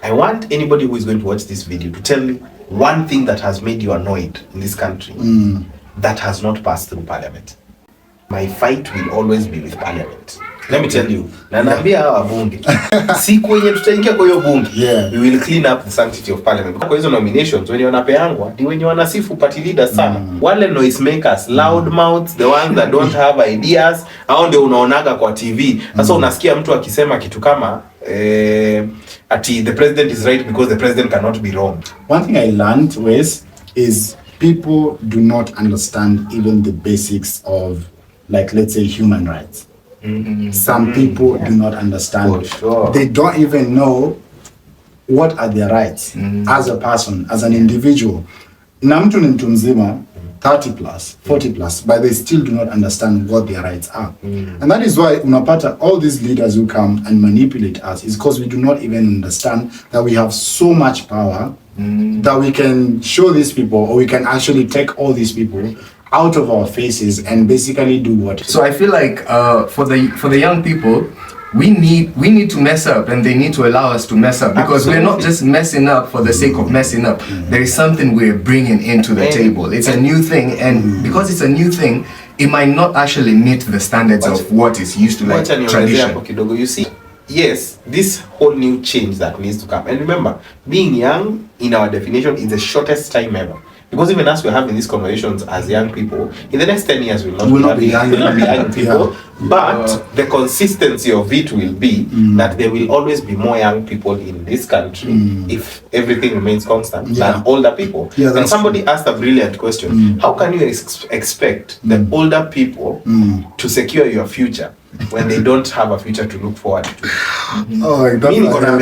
I want anybody who is going to watch this video to tell me one thing that has made you annoyed in this country that has not passed through parliament. My fight will always be with parliament. Let me tell you, na naambia hawa bunge, siku yenye tutaingia kwa hiyo bunge, we will clean up the sanctity of parliament. Kwa hizo nominations, wenye wanapeangwa, ni wenye wanasifu party leaders sana. Wale noise makers, loud mouths, the ones that don't have ideas, hao ndio unaonaga kwa TV. Sasa unasikia mtu akisema kitu kama ati the president is right because the president cannot be wrong. One thing I learned is people do not understand even the basics of, like, let's say, human rights. Some people do not understand. They don't even know what are their rights as a person, as an individual. Na mtu ni mtu mzima 30 plus, 40 plus, but they still do not understand what their rights are. And that is why unapata all these leaders who come and manipulate us is because we do not even understand that we have so much power that we can show these people, or we can actually take all these people out of our faces and basically do what. So I feel like for the young people, we need to mess up, and they need to allow us to mess up, because we're not just messing up for the sake of messing up. There is something we're bringing into the table. It's a new thing, and because it's a new thing, it might not actually meet the standards of what is used to, like tradition. You see, yes, this whole new change that needs to come. And remember, being young in our definition is the shortest time ever. Because even as we're having these conversations as young people, in the next 10 years we'll not be young people, but the consistency of it will be that there will always be more young people in this country if everything remains constant than older people. And somebody asked a brilliant question. How can you expect the older people to secure your future when they don't have a future to look forward to? Mimi niko na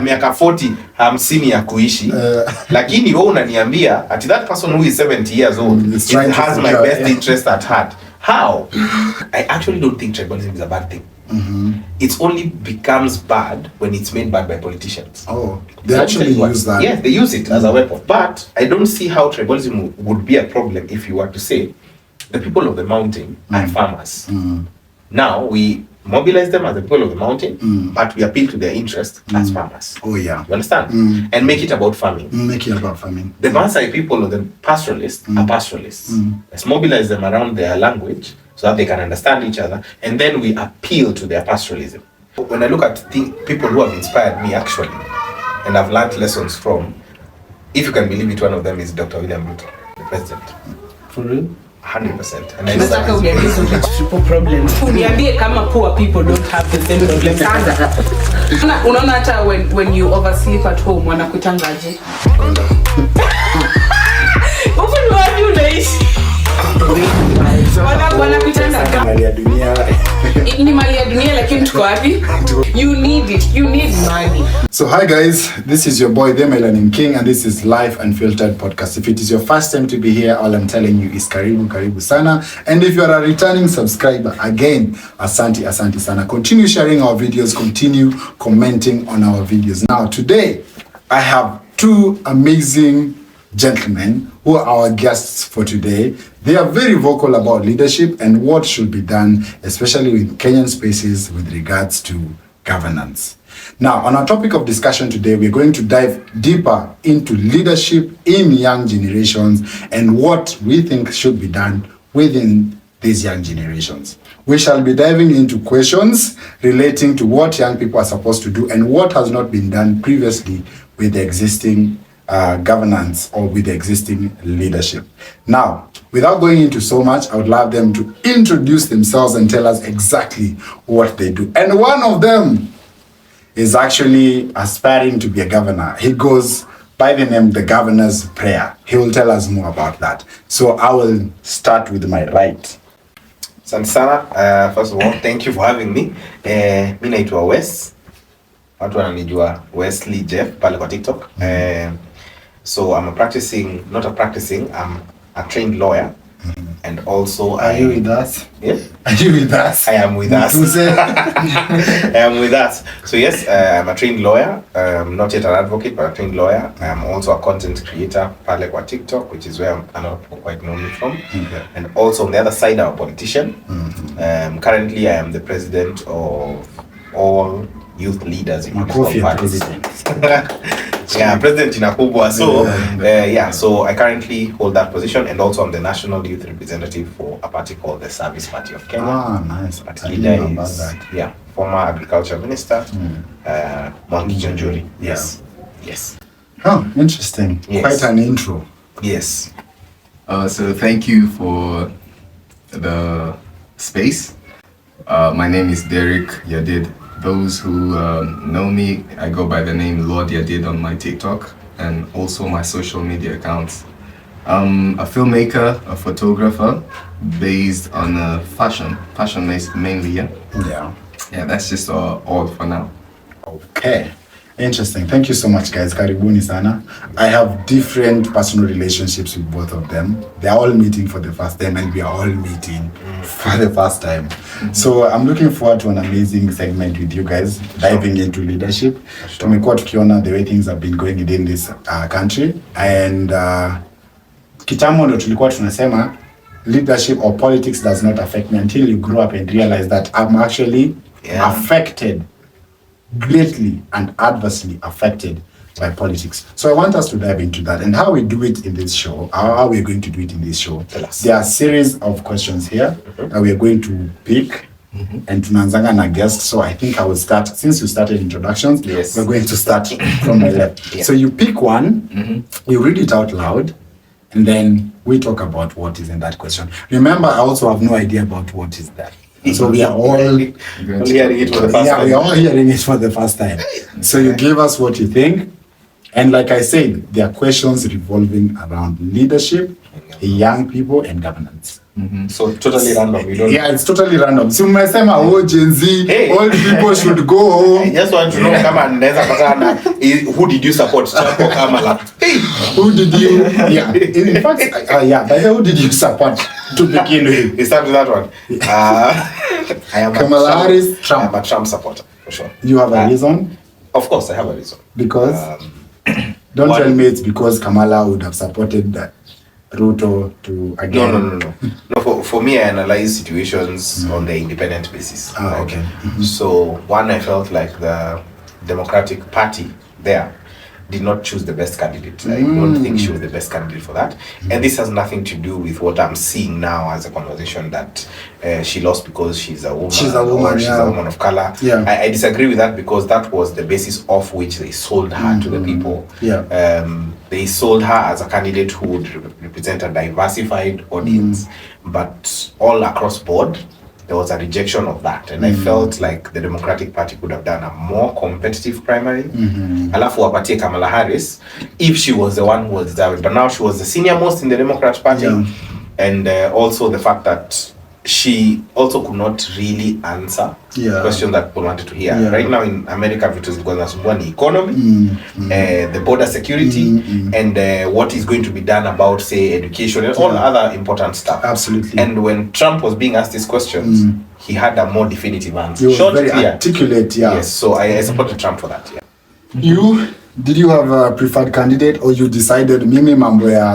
miaka 40 50 ya kuishi, lakini wewe unaniambia at that person who is 70 years old has my best interest at heart. How? I actually don't think tribalism is a bad thing. It only becomes bad when it's made bad by politicians. They actually use that. Yes, they use it as a weapon. But I don't see how tribalism would be a problem if you were to say the people of the mountain are farmers. Now we mobilize them as the people of the mountain, but we appeal to their interest as farmers. You understand? And make it about farming. Make it about farming. The Maasai people or the pastoralists are pastoralists. Let's mobilize them around their language so that they can understand each other, and then we appeal to their pastoralism. When I look at people who have inspired me actually, and I've learned lessons from, if you can believe it, one of them is Dr. William Ruto, the president. For real? 100%. And nataka uniambie hizo triple problems. Uniambie kama poor people don't have the same problems. Unaona hata when you oversleep at home wanakutangaje? Uko ni wapi unaishi? Wanakutangaje? Mali ya dunia. Ni mali ya dunia, lakini tuko wapi? You need it. You need money. So hi guys, this is your boy the Melanin King, and this is Live Unfiltered Podcast. If it is your first time to be here, all I'm telling you is karibu sana. And if you are a returning subscriber, again, asante sana. Continue sharing our videos, continue commenting on our videos. Now today, I have two amazing gentlemen who are our guests for today. They are very vocal about leadership and what should be done, especially with Kenyan spaces with regards to governance. Now, on our topic of discussion today, we're going to dive deeper into leadership in young generations and what we think should be done within these young generations. We shall be diving into questions relating to what young people are supposed to do and what has not been done previously with the existing governance or with the existing leadership. Now, without going into so much, I would love them to introduce themselves and tell us exactly what they do. And one of them is actually aspiring to be a governor. He goes by the name The Governor's Prayer. He will tell us more about that. So I will start with my right. Sansana, first of all, thank you for having me. Mi naitwa Wes. Watu wananijua Wesley Jeff pale kwa TikTok. So I'm I'm a trained lawyer. And also Are you with us? Yeah? Are you with us? I am with us. I am with us. So yes, I'm a trained lawyer. Not yet an advocate, but a trained lawyer. I'm also a content creator pale kwa TikTok, which is where a lot of people quite know me from. And also on the other side, I'm a politician. Currently, I am the president of all youth leaders in Makofi political ya parties. president. Yeah, President Inakubwa. So, so I currently hold that position, and also I'm the national youth representative for a party called the Service Party of Kenya. Ah, nice. Party I leader didn't know about is, that. former agriculture minister, Mwangi Jonjori. Yeah. Yes. Oh, interesting. Yes. Quite an intro. Yes. So thank you for the space. My name is Derek Yadid. Those who know me, I go by the name Lord Yadid on my TikTok and also my social media accounts. I'm a filmmaker, a photographer, based on fashion mainly, yeah? Yeah. Yeah, that's just all for now. Okay. Interesting. Thank you so much, guys. Karibuni sana. I have different personal relationships with both of them. They're all meeting for the first time, and we are all meeting for the first time. So I'm looking forward to an amazing segment with you guys, diving into leadership. Tumekuwa tukiona the way things have been going in this country, and kitambo ndo tulikuwa tunasema leadership or politics does not affect me until you grow up and realize that I'm actually affected greatly and adversely affected by politics. So I want us to dive into that and how we do it in this show, how we're going to do it in this show. There are a series of questions here that we are going to pick and tunaanzanga na guest. So I think I will start, since you started introductions, we're going to start from the left. So you pick one, you read it out loud, and then we talk about what is in that question. Remember, I also have no idea about what is that. So we are all hearing it for the first time. we are all hearing it for the first time. So you give us what you think, and like I said, there are questions revolving around leadership, young people, and governance. So totally random. We don't. Yeah, it's totally random. So umesema Gen Z, Hey. old people should go home. I just want to know kama naweza patana who did you support, Trump or Kamala? Hey, Who did you? Yeah, in fact, by the way, who did you support to begin with? we start with that one. I am Kamala Harris, I Trump. am a Trump supporter for sure. You have a reason? Of course, I have a reason. Because don't one- tell me it's because Kamala would have supported Ruto to again. No, for me, I analyze situations on the independent basis. Ah, okay. So one, I felt like the Democratic Party there did not choose the best candidate. I don't think she was the best candidate for that. And this has nothing to do with what I'm seeing now as a conversation that she lost because she's a woman. She's a woman, or she's a woman of color. Yeah. I disagree with that because that was the basis of which they sold her to the people. Yeah. They sold her as a candidate who would represent a diversified audience, but all across board, there was a rejection of that, and I felt like the Democratic Party could have done a more competitive primary. Alafu wapatie Kamala Harris if she was the one who was deserving, but now she was the senior most in the Democrat Party, and also the fact that she also could not really answer questions that people wanted to hear. Right now in America, vitu zilikuwa zinasumbua ni economy, the border security, and what is going to be done about, say, education and all other important stuff. Absolutely. And when Trump was being asked these questions, he had a more definitive answer. He was Short, very clear. articulate, Yes, so I supported Trump for that. Did you have a preferred candidate, or you decided mimi mambo ya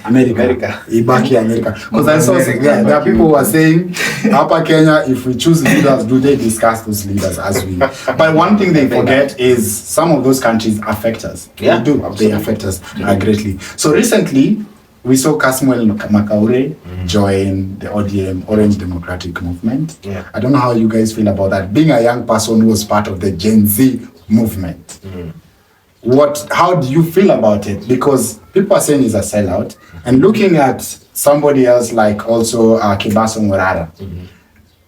America. Ibaki America? Because I saw there are people who are saying hapa Kenya, if we choose leaders, do they discuss those leaders as we? But one thing they forget is some of those countries affect us. Yeah, they do. absolutely. They affect us greatly. So recently, we saw Kasmuel Makaure join the ODM, Orange Democratic Movement. Yeah. I don't know how you guys feel about that. Being a young person who was part of the Gen Z movement. How do you feel about it? Because people are saying he's a sellout, and looking at somebody else like also Kibaso Morara,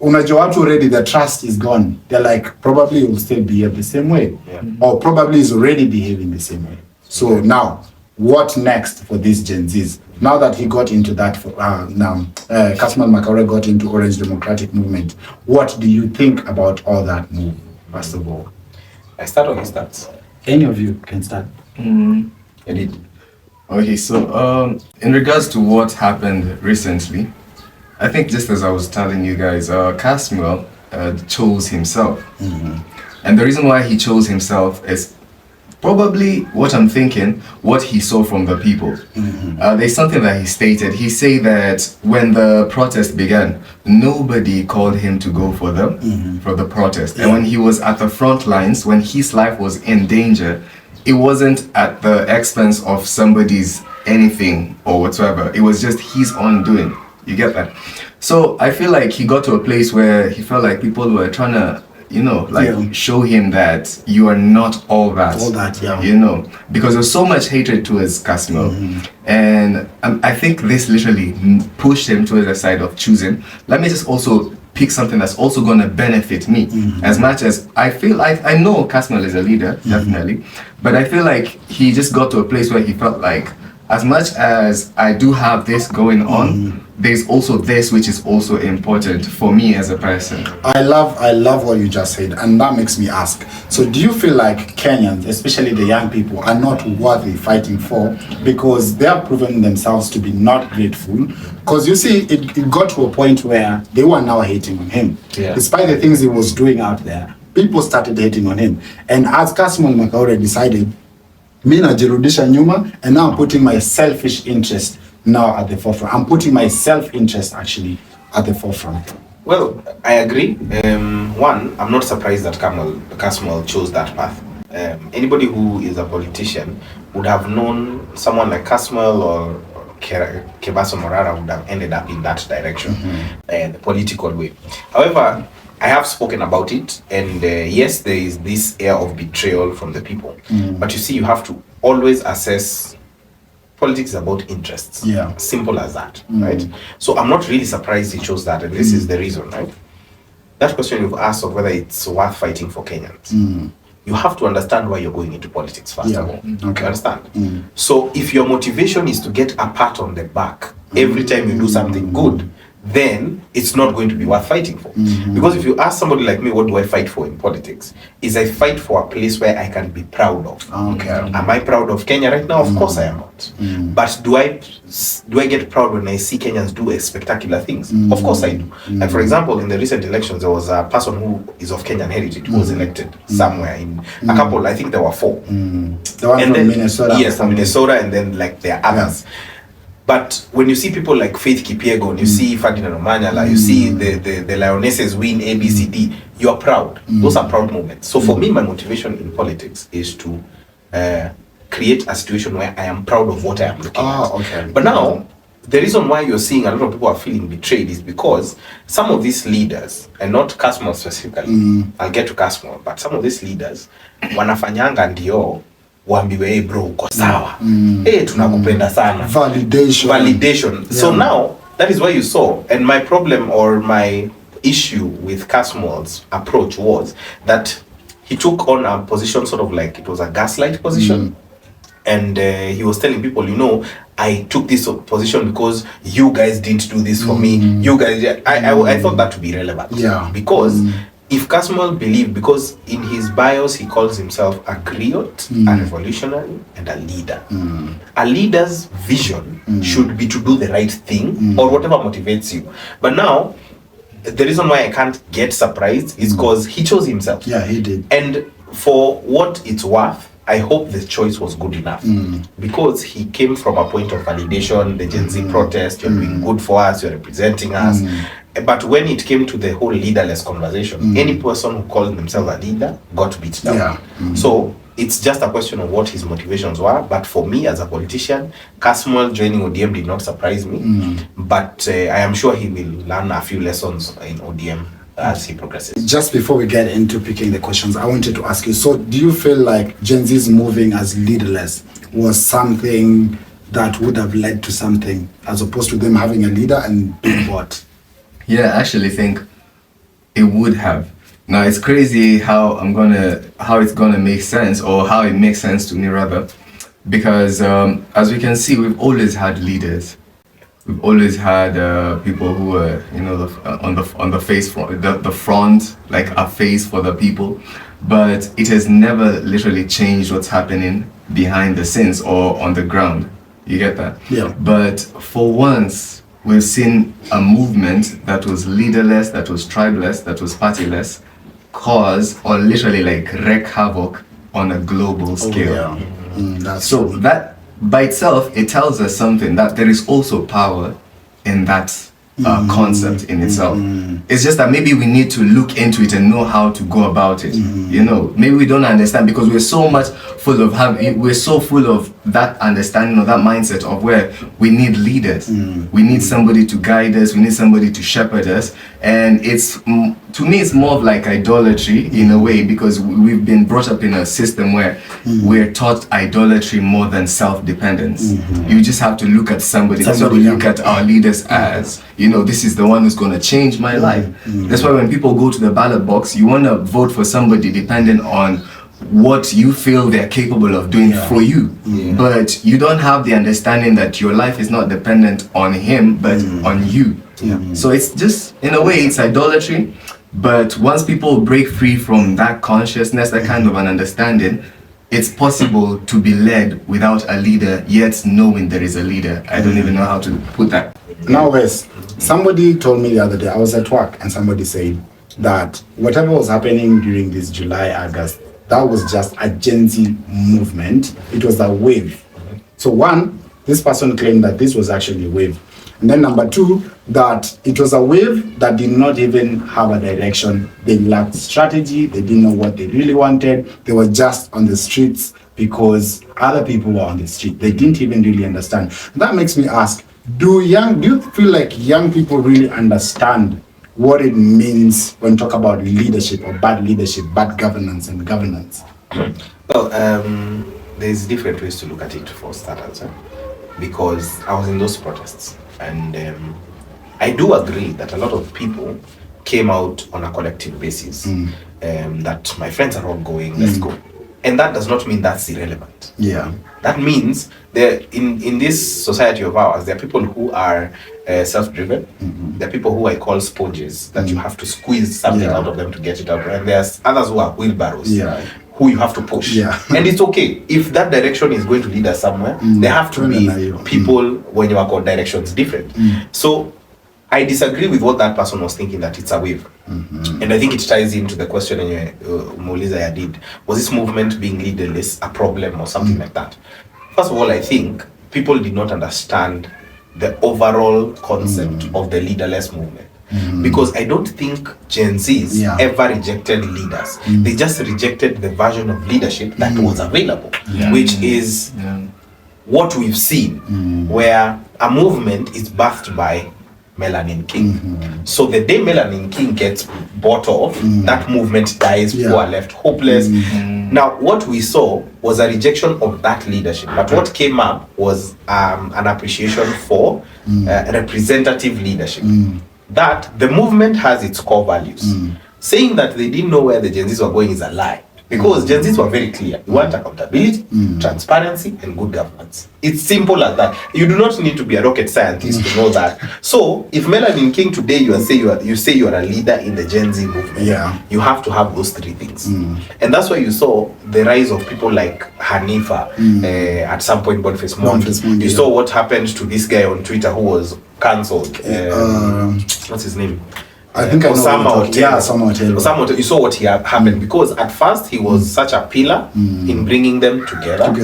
unajua watu already, the trust is gone. They're like, probably he will still behave the same way, or probably is already behaving the same way. So now, what next for these Gen Zs? Now that he got into that, Kasman Makaure got into Orange Democratic Movement, what do you think about all that move, first of all? I start on his stats. Any of you can start. Edit. Okay, so in regards to what happened recently, I think just as I was telling you guys, Casmuel chose himself. And the reason why he chose himself is Probably what I'm thinking, what he saw from the people. There's something that he stated. He said that when the protest began, nobody called him to go for the protest. And when he was at the front lines, when his life was in danger, it wasn't at the expense of somebody's anything or whatsoever. It was just his own doing. You get that? So I feel like he got to a place where he felt like people were trying to, show him that you are not all that. All that, yeah. Because there's so much hatred towards Casimo. And I think this literally pushed him towards the side of choosing, let me just also pick something that's also going to benefit me. As much as I feel like, I know Casimo is a leader, definitely, but I feel like he just got to a place where he felt like, as much as I do have this going on, there's also this which is also important for me as a person. I love what you just said, and that makes me ask. So do you feel like Kenyans, especially the young people, are not worthy fighting for because they have proven themselves to be not grateful? Because you see, it got to a point where they were now hating on him. Yeah. Despite the things he was doing out there, people started hating on him. And as Casimo Makaure decided, mi najirudisha nyuma, and now I'm putting my selfish interest now at the forefront. I'm putting my self-interest actually at the forefront. Well, I agree. One, I'm not surprised that Casimo chose that path. Anybody who is a politician would have known someone like Casimo or Kebaso Morara would have ended up in that direction, the political way. However, I have spoken about it, and yes, there is this air of betrayal from the people. But you see, you have to always assess. Politics is about interests. Yeah. Simple as that, right? So I'm not really surprised he chose that, and this is the reason, right? That question you've asked of whether it's worth fighting for Kenyans. You have to understand why you're going into politics, first of all. Okay. You understand? So if your motivation is to get a pat on the back every time you do something good, then it's not going to be worth fighting for. Because if you ask somebody like me, what do I fight for in politics? Is I fight for a place where I can be proud of. Okay. Am I proud of Kenya right now? Of course I am not. But do I get proud when I see Kenyans do spectacular things? Of course I do. Like for example, in the recent elections, there was a person who is of Kenyan heritage who was elected somewhere in a couple, I think there were 4. The one And from then, Minnesota. yes, from Minnesota, and then like there are others. But when you see people like Faith Kipyegon, you see Ferdinand Omanyala, you see the Lionesses win ABCD, you are proud. Those are proud moments. So for me, my motivation in politics is to create a situation where I am proud of what I am looking at. Okay. But now, the reason why you're seeing a lot of people are feeling betrayed is because some of these leaders, and not Casimo specifically, I'll get to Casimo, but some of these leaders, wanafanyanga ndio waambiwe hey bro uko sawa, hey tunakupenda sana, validation. So now that is why you saw, and my problem or my issue with Casimo's approach was that he took on a position sort of like it was a gaslight position. And he was telling people, I took this position because you guys didn't do this for me. You guys, I thought that to be relevant. Yeah. Because if Casimo believed, because in his bios he calls himself a griot, a revolutionary, and a leader. A leader's vision should be to do the right thing or whatever motivates you. But now, the reason why I can't get surprised is because he chose himself. Yeah, he did. And for what it's worth, I hope the choice was good enough because he came from a point of validation, the Gen Z protest, you're doing good for us, you're representing us. But when it came to the whole leaderless conversation, any person who called themselves a leader got beat down. Yeah. So it's just a question of what his motivations were. But for me as a politician, Casimo joining ODM did not surprise me. But I am sure he will learn a few lessons in ODM as he progresses. Just before we get into picking the questions, I wanted to ask you, so do you feel like Gen Z's moving as leaderless was something that would have led to something as opposed to them having a leader and doing what? Yeah, I actually think it would have. Now it's crazy how it's gonna make sense, or how it makes sense to me rather, because as we can see, we've always had leaders. We've always had people who were, on the face front, the front, like a face for the people, but it has never literally changed what's happening behind the scenes or on the ground. You get that? Yeah. But for once, we've seen a movement that was leaderless, that was tribeless, that was partyless, cause or literally like wreak havoc on a global scale. That's So true. that by itself, it tells us something, that there is also power in that concept in itself. It's just that maybe we need to look into it and know how to go about it. You know, maybe we don't understand because we're so much we're so full of that understanding or that mindset of where we need leaders. We need somebody to guide us. We need somebody to shepherd us. And it's, to me, it's more of like idolatry in a way, because we've been brought up in a system where we're taught idolatry more than self-dependence. You just have to look at somebody. That's what we look at our leaders as. You know, this is the one who's going to change my life. That's why when people go to the ballot box, you want to vote for somebody depending on what you feel they're capable of doing for you. But you don't have the understanding that your life is not dependent on him, but on you. So it's just, in a way, it's idolatry. But once people break free from that consciousness, that kind of an understanding, it's possible to be led without a leader, yet knowing there is a leader. I don't even know how to put that. Now, Wes, somebody told me the other day, I was at work, and somebody said that whatever was happening during this July, August, that was just a Gen Z movement. It was a wave. So one, this person claimed that this was actually a wave. And then number two, that it was a wave that did not even have a direction. They lacked strategy. They didn't know what they really wanted. They were just on the streets because other people were on the street. They didn't even really understand. That makes me ask, do you feel like young people really understand what it means when talk about leadership or bad leadership, bad governance and governance? Well, there's different ways to look at it for starters, because I was in those protests, and I do agree that a lot of people came out on a collective basis, that my friends are all going, let's go. And that does not mean that's irrelevant. Yeah. That means that in this society of ours, there are people who are self-driven. There are people who I call sponges, that you have to squeeze something out of them to get it out. And there's others who are wheelbarrows, who you have to push. And it's okay. If that direction is going to lead us somewhere, there have to be people when you are called directions different. So I disagree with what that person was thinking, that it's a wave. And I think it ties into the question Mouliza did. Was this movement being leaderless a problem or something like that? First of all, I think people did not understand the overall concept of the leaderless movement. Because I don't think Gen Zs ever rejected leaders. They just rejected the version of leadership that was available, which is what we've seen, where a movement is birthed by Melanin King. So the day Melanin King gets bought off, that movement dies, people are left hopeless. Now, what we saw was a rejection of that leadership, but what came up was an appreciation for representative leadership. That the movement has its core values. Saying that they didn't know where the Gen Zs were going is a lie. Because Gen Zs were very clear. You want accountability, transparency, and good governance. It's simple as that. You do not need to be a rocket scientist to know that. So, if Melanin King today you say you are a leader in the Gen Z movement, you have to have those three things. And that's why you saw the rise of people like Hanifa, at some point Boniface Mondi. You saw what happened to this guy on Twitter who was cancelled. What's his name? I think Osama Otelo. You saw what happened, because at first he was such a pillar in bringing them together.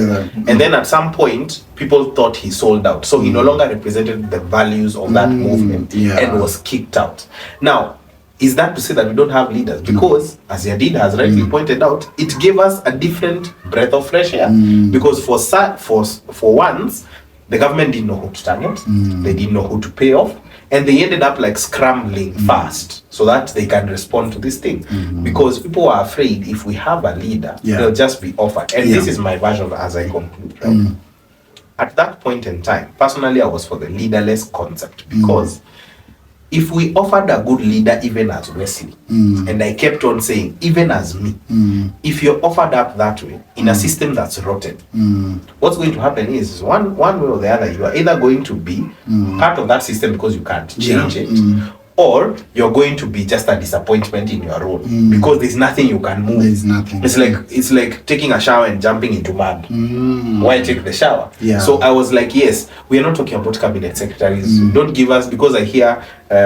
And then at some point people thought he sold out, so he no longer represented the values of that movement and was kicked out. Now, is that to say that we don't have leaders? Because as Yadid has rightly pointed out, it gave us a different breath of fresh air. Because for once, the government didn't know who to target, they didn't know who to pay off, and they ended up like scrambling fast so that they can respond to this thing. Because people are afraid if we have a leader, they'll just be offered. And this is my version as I conclude. At that point in time, personally, I was for the leaderless concept, because if we offered a good leader even as Wesley, and I kept on saying even as me, if you're offered up that way in a system that's rotten, what's going to happen is one way or the other, you are either going to be part of that system because you can't change it, or you're going to be just a disappointment in your role because there's nothing you can move. There's nothing. It's like taking a shower and jumping into mud. Why take the shower? Yeah. So I was like, yes, we are not talking about cabinet secretaries. Don't give us, because I hear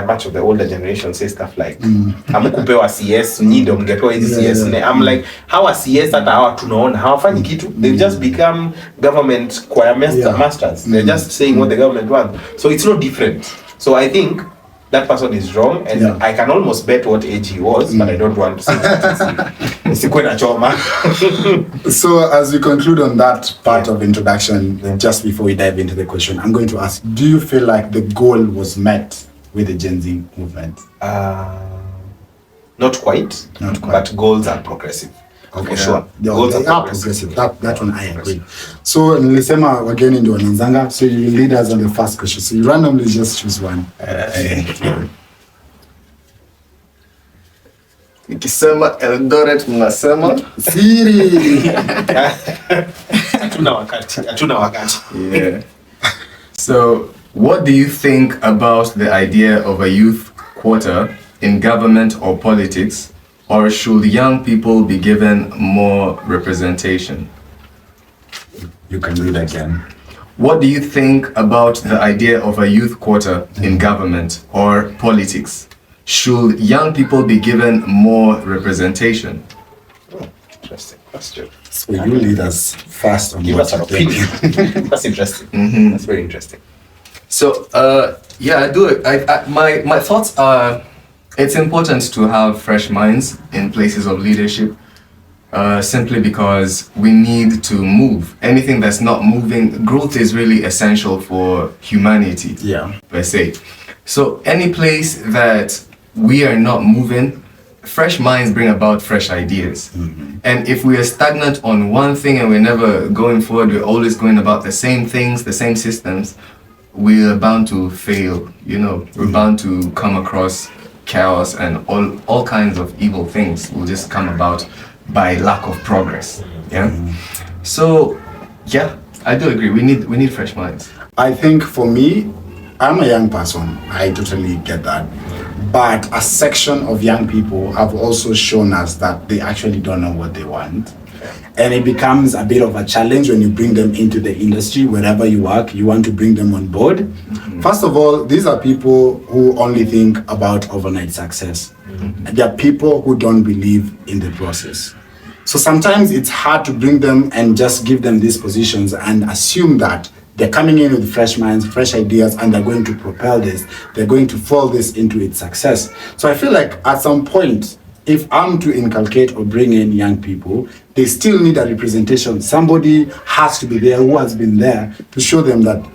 much of the older generation say stuff like amukupewa CS nyindo mngepewa hizi CS. I'm like, how a CS hata hawa tunaona hawafanyi kitu. They've just become government choir masters. They're just saying what the government wants. So it's no different. So I think that person is wrong, and I can almost bet what age he was, but I don't want to say that. So as we conclude on that part of introduction, just before we dive into the question, I'm going to ask, do you feel like the goal was met with the Gen Z movement? Not quite, but goals are progressive. Okay, for sure. Goals are progressive. That one I agree. So nilisema wageni ndio wanaanzanga, so you lead us on the first question. So you randomly just choose one. Nikisema Eldoret mnasema Siri. Hatuna wakati. Yeah. So, what do you think about the idea of a youth quota in government or politics, or should young people be given more representation? You can read again. What do you think about the idea of a youth quota in government or politics? Should young people be given more representation? Interesting question. So you lead us first on Give what us an you think. opinion. That's interesting. That's very interesting. So, yeah, I do. My thoughts are, it's important to have fresh minds in places of leadership, simply because we need to move. Anything that's not moving, growth is really essential for humanity, per se. So any place that we are not moving, fresh minds bring about fresh ideas. And if we are stagnant on one thing and we're never going forward, we're always going about the same things, the same systems, we are bound to fail, we're bound to come across chaos, and all kinds of evil things will just come about by lack of progress. So I do agree, we need fresh minds. I think for me, I'm a young person, I totally get that. But a section of young people have also shown us that they actually don't know what they want. And it becomes a bit of a challenge when you bring them into the industry. Wherever you work, you want to bring them on board. First of all, these are people who only think about overnight success. They are people who don't believe in the process. So sometimes it's hard to bring them and just give them these positions and assume that they're coming in with fresh minds, fresh ideas, and they're going to propel this. They're going to fold this into its success. So I feel like at some point, if I'm to inculcate or bring in young people, they still need a representation. Somebody has to be there who has been there to show them that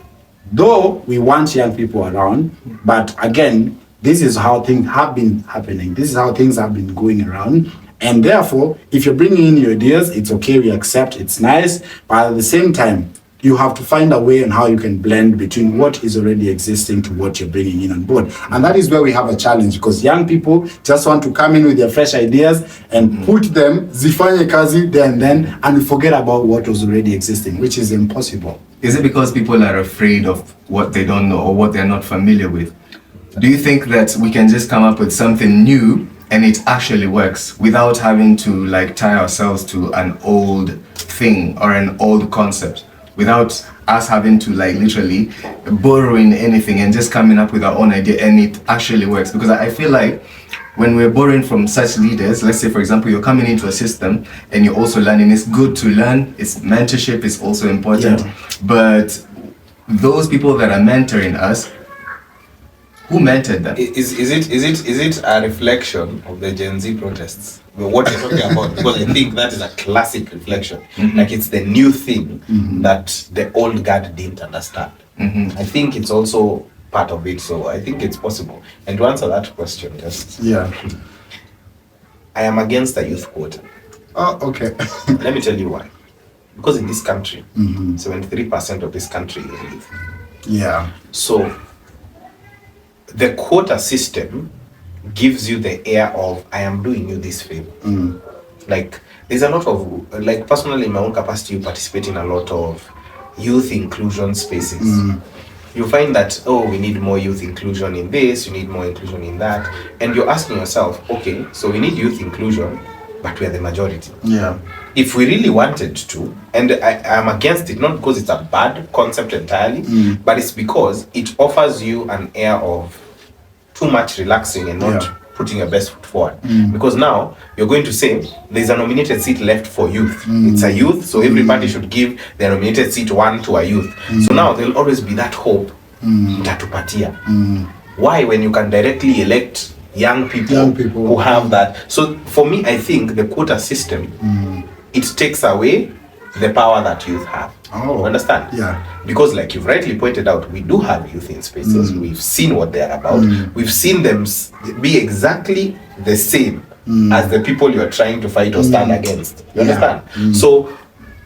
though we want young people around, but again, this is how things have been happening. This is how things have been going around. And therefore, if you're bringing in your ideas, it's okay, we accept, it's nice. But at the same time, you have to find a way on how you can blend between what is already existing to what you're bringing in on board. And that is where we have a challenge, because young people just want to come in with their fresh ideas and put them, zifanye kazi there and then, and we forget about what was already existing, which is impossible. Is it because people are afraid of what they don't know or what they're not familiar with? Do you think that we can just come up with something new and it actually works without having to tie ourselves to an old thing or an old concept? Without us having to literally borrowing anything and just coming up with our own idea, and it actually works? Because I feel like when we're borrowing from such leaders, let's say for example you're coming into a system and you're also learning, it's good to learn, it's mentorship is also important, but those people that are mentoring us, who mentored them? Is it a reflection of the Gen Z protests? What you're talking about? Because I think that is a classic reflection. Like it's the new thing that the old guard didn't understand. I think it's also part of it. So I think it's possible. And to answer that question, I am against the youth quota. Oh, okay. Let me tell you why. Because in this country, 73% of this country is youth. Yeah. So the quota system gives you the air of, I am doing you this favor. Like there's a lot of, personally in my own capacity, you participate in a lot of youth inclusion spaces. you find that, oh, we need more youth inclusion in this, you need more inclusion in that, and you're asking yourself, okay, so we need youth inclusion, but we are the majority. Yeah. If we really wanted to, and I'm against it, not because it's a bad concept entirely, but it's because it offers you an air of too much relaxing and not putting your best foot forward. Because now you're going to say there's a nominated seat left for youth. It's a youth, so every party should give their nominated seat one to a youth. So now there'll always be that hope. Why, when you can directly elect young people who have that? So for me, I think the quota system, it takes away the power that youth have. Oh, understand? Yeah. Because like you've rightly pointed out, we do have youth in spaces. We've seen what they're about. We've seen them be exactly the same as the people you're trying to fight or stand against. You understand? So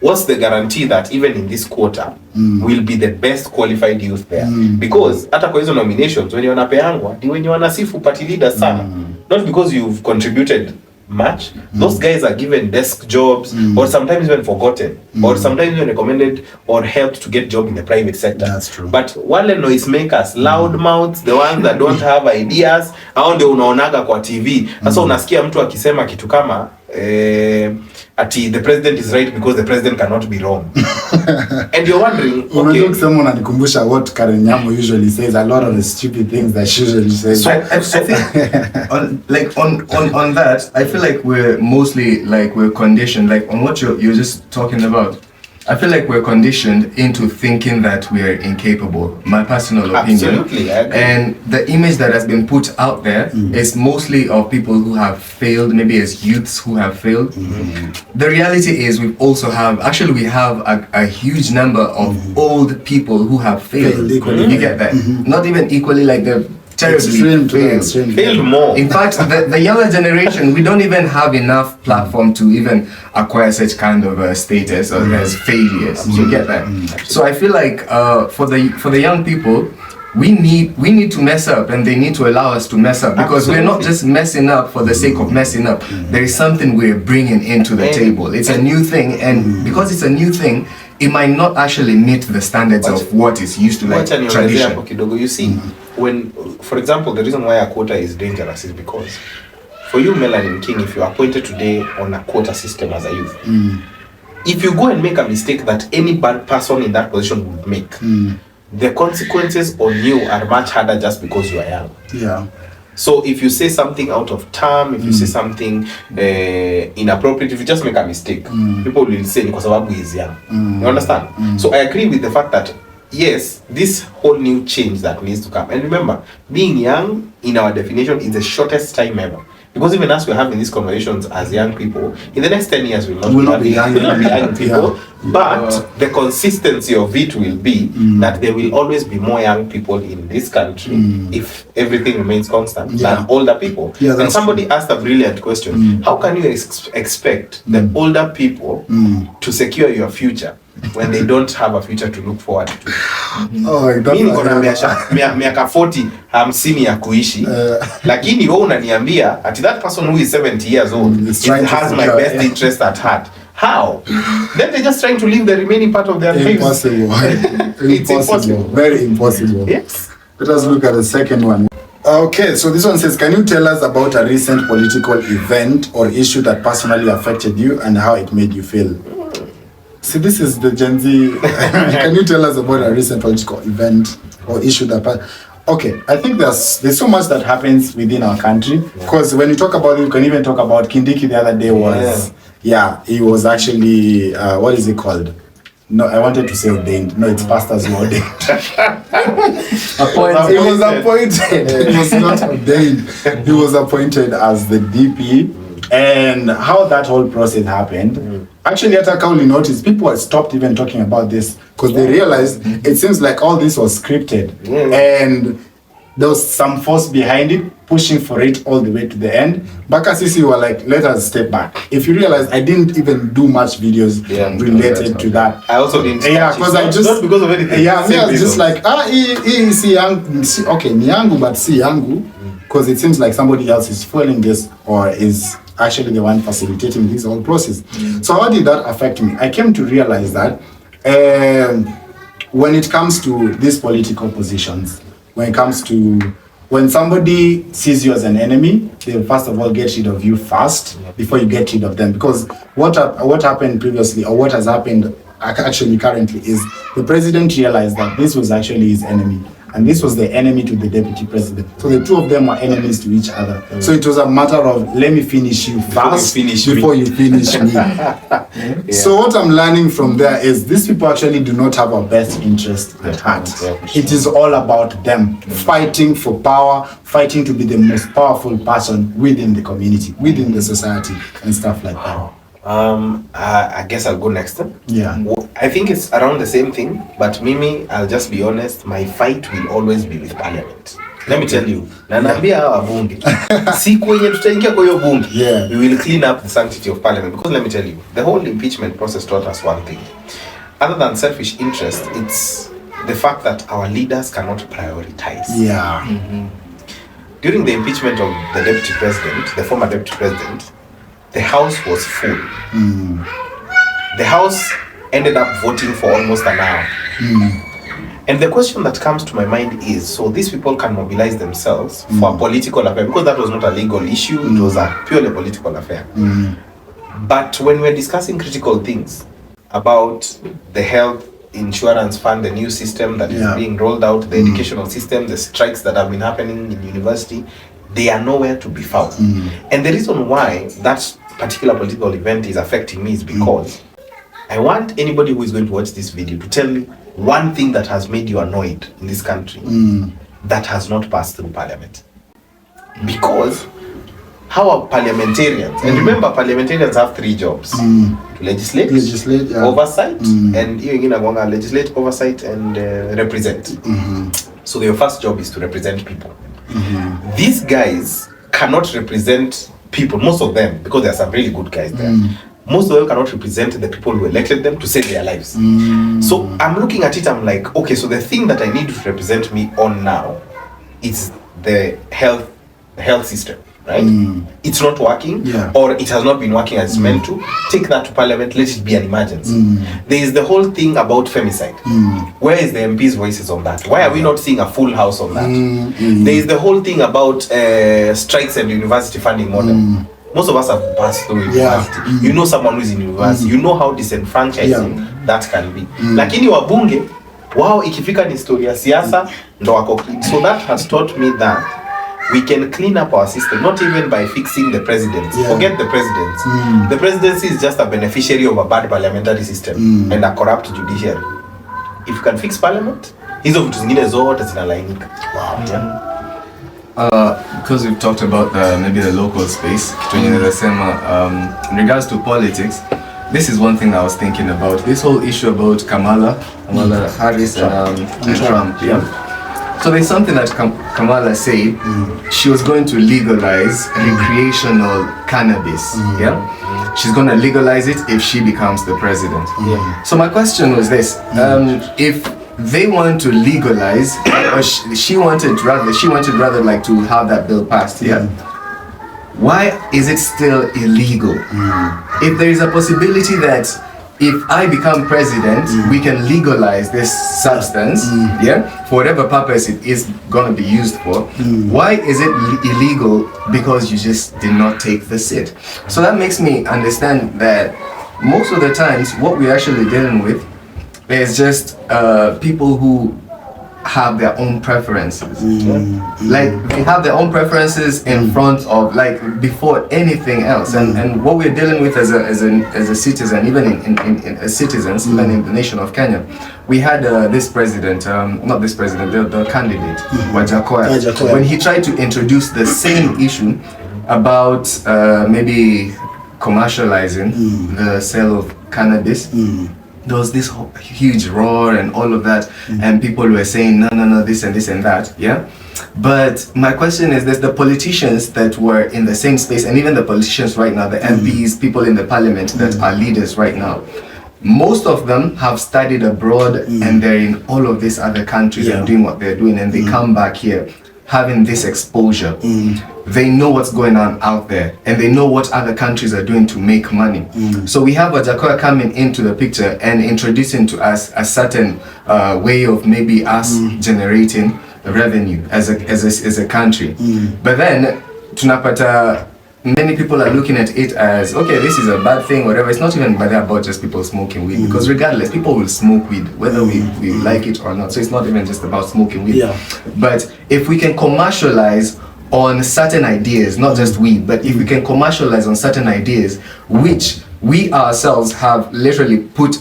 what's the guarantee that even in this quota will be the best qualified youth there? Because hata kwa hizo nominations, when you're wanapeangwa, ni when you're wanasifu party leaders sana. Not because you've contributed much. Those guys are given desk jobs, or sometimes even forgotten, or sometimes even recommended or helped to get job in the private sector. That's true. But wale noise makers, loud mouths, the ones that don't have ideas, hao ndio unaonaga kwa TV. Sasa unasikia mtu akisema kitu kama ati the president is right because the president cannot be wrong. And you're wondering, okay, someone anikumbusha what Karen Nyamo usually says, a lot of the stupid things that she usually says. So I think on that, I feel like we're mostly like we're conditioned, like on what you're just talking about. I feel like we're conditioned into thinking that we are incapable. My personal opinion. Absolutely, I agree. And the image that has been put out there is mostly of people who have failed, maybe as youths who have failed. The reality is we have a huge number of old people who have failed. You get that? Not even equally, like they're terribly failed more. In fact, the younger generation, we don't even have enough platform to even acquire such kind of status as failures. You get that? So I feel like for the young people, we need to mess up, and they need to allow us to mess up, because we're not just messing up for the sake of messing up. There is something we're bringing into the table. It's a new thing, and because it's a new thing, it might not actually meet the standards of what is used to, like tradition. You see, when, for example, the reason why a quota is dangerous is because for you, Melanin King, if you are appointed today on a quota system as a youth, if you go and make a mistake that any bad person in that position would make, the consequences on you are much harder just because you are young. Yeah. So if you say something out of term, if you say something inappropriate, if you just make a mistake, people will say kwa sababu he is young. You understand? So I agree with the fact that yes, this whole new change that needs to come. And remember, being young in our definition is the shortest time ever. Because even as we're having these conversations as young people, in the next 10 years we'll not be young people. But the consistency of it will be that there will always be more young people in this country if everything remains constant than older people. And somebody asked a brilliant question. How can you expect the older people to secure your future when they don't have a future to look forward to? Mimi niko na miaka 40 50 ya kuishi, lakini wewe unaniambia at that person who is 70 years old has my best interest at heart. How? Then they're just trying to live the remaining part of their lives. It's impossible. Very impossible. Yes. Let us look at the second one. Okay, so this one says, can you tell us about a recent political event or issue that personally affected you and how it made you feel? See, this is the Gen Z. Can you tell us about a recent political event or issue that... Okay, I think there's so much that happens within our country. Because when you talk about it, you can even talk about Kindiki the other day was... Yeah, he was actually... what is it called? No, I wanted to say ordained. No, it's pastors who ordained. Appointed. He was appointed. He was not ordained. He was appointed as the DP. And how that whole process happened, actually at Akauli noticed people had stopped even talking about this because they realized it seems like all this was scripted. And there was some force behind it, pushing for it all the way to the end. Baka Sisi were like, let us step back. If you realize, I didn't even do much videos related to that. I also didn't. Yeah, because I just... Not because of anything. Yeah, me, I was just like, si yangu. Okay, ni yangu, but si yangu. Because it seems like somebody else is fueling this or is actually the one facilitating this whole process. So how did that affect me? I came to realize that when it comes to these political positions, when somebody sees you as an enemy, they'll first of all get rid of you first before you get rid of them. Because what happened previously, or what has happened actually currently, is the president realized that this was actually his enemy. And this was the enemy to the deputy president. So the two of them were enemies to each other. So it was a matter of, let me finish you first before you finish me. So what I'm learning from there is these people actually do not have our best interest at heart. It is all about them fighting for power, fighting to be the most powerful person within the community, within the society, and stuff like that. I guess I'll go next. Yeah. I think it's around the same thing, but Mimi, I'll just be honest, my fight will always be with parliament. Let me tell you, na naambia hawa bunge, siku yenye tutaingia kwa hiyo bunge, we will clean up the sanctity of parliament. Because let me tell you, the whole impeachment process taught us one thing. Other than selfish interest, it's the fact that our leaders cannot prioritize. Yeah. During the impeachment of the deputy president, the former deputy president, the house was full. The house ended up voting for almost an hour. And the question that comes to my mind is, so these people can mobilize themselves for a political affair, because that was not a legal issue, it was a purely political affair. But when we're discussing critical things about the health insurance fund, the new system that is being rolled out, the educational system, the strikes that have been happening in university, they are nowhere to be found. And the reason why that particular political event is affecting me is because I want anybody who is going to watch this video to tell me one thing that has made you annoyed in this country that has not passed through parliament. Because how are parliamentarians, and remember parliamentarians have 3 jobs: to legislate, oversight, and legislate, oversight, and represent. So their first job is to represent people. These guys cannot represent people, most of them, because there are some really good guys there. Most of them cannot represent the people who elected them to save their lives. So I'm looking at it, I'm like, okay, so the thing that I need to represent me on now is the health system, right? It's not working, or it has not been working as it's meant to. Take that to parliament, let it be an emergency. There is the whole thing about femicide. Where is the MP's voices on that? Why are we not seeing a full house on that? There is the whole thing about strikes and university funding model. Most of us have passed through university. You know someone who's in university. You know how disenfranchising that can be. Lakini wabunge, wao ikifika ni historia siasa, ndo wako. So that has taught me that we can clean up our system, not even by fixing the presidency. Forget the presidency. The presidency is just a beneficiary of a bad parliamentary system and a corrupt judiciary. If you can fix parliament, hizo vitu zingine zote zinalainika. Because we've talked about maybe the local space, in regards to politics, this is one thing I was thinking about. This whole issue about Kamala Harris and Trump. So there's something that Kamala said. She was going to legalize recreational cannabis. She's going to legalize it if she becomes the president. So my question was this: if they want to legalize, or she wanted rather like to have that bill passed, why is it still illegal? If there is a possibility that if I become president, we can legalize this substance, for whatever purpose it is going to be used for, why is it illegal? Because you just did not take the seat. So that makes me understand that most of the times what we're actually dealing with is just people who have their own preferences. Like they have their own preferences in front of, like, before anything else. And what we're dealing with as a citizen, even in citizens, even in the nation of Kenya, we had this president, not this president, the candidate, Wajakoya, when he tried to introduce the same issue about maybe commercializing the sale of cannabis. There was this huge roar and all of that, and people were saying no, this and this and that, But my question is, there's the politicians that were in the same space, and even the politicians right now, the MPs, people in the parliament that are leaders right now. Most of them have studied abroad and they're in all of these other countries and doing what they're doing, and they come back here. having this exposure, they know what's going on out there, and they know what other countries are doing to make money. So we have Wajakoya coming into the picture and introducing to us a certain way of maybe us generating revenue as a country. But then tunapata many people are looking at it as, okay, this is a bad thing, whatever. It's not even about just people smoking weed, because regardless, people will smoke weed, whether we like it or not. So it's not even just about smoking weed. But if we can commercialize on certain ideas, not just weed, but if we can commercialize on certain ideas, which we ourselves have literally put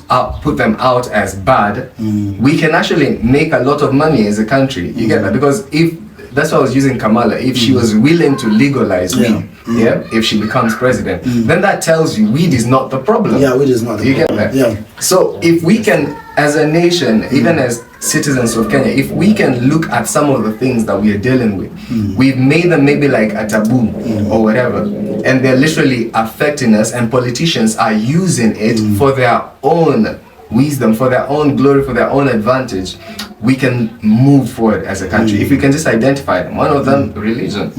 them out as bad, we can actually make a lot of money as a country. You get that? Because that's why I was using Kamala. If she was willing to legalize weed, if she becomes president, then that tells you weed is not the problem. Yeah, weed is not the problem. You get that? Yeah. So if we can, as a nation, even as citizens of Kenya, if we can look at some of the things that we are dealing with, we've made them maybe like a taboo or whatever, and they're literally affecting us, and politicians are using it for their own wisdom, for their own glory, for their own advantage, we can move forward as a country. If we can just identify them. One of them, religion.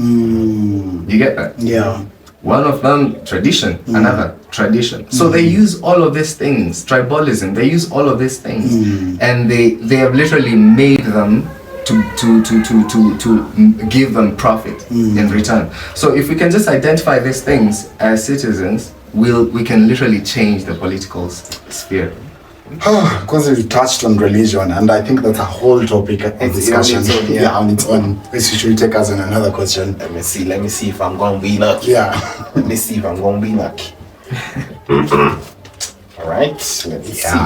You get that? Yeah. One of them, tradition. Another, tradition. So they use all of these things. Tribalism, they use all of these things. And they have literally made them to give them profit in return. So if we can just identify these things as citizens, we can literally change the political sphere. Because we touched on religion, and I think that's a whole topic of discussion. On its own. This should take us on another question. Let me see if I'm going to be lucky. Yeah. Let me see if I'm going to be lucky. All right. Let me see.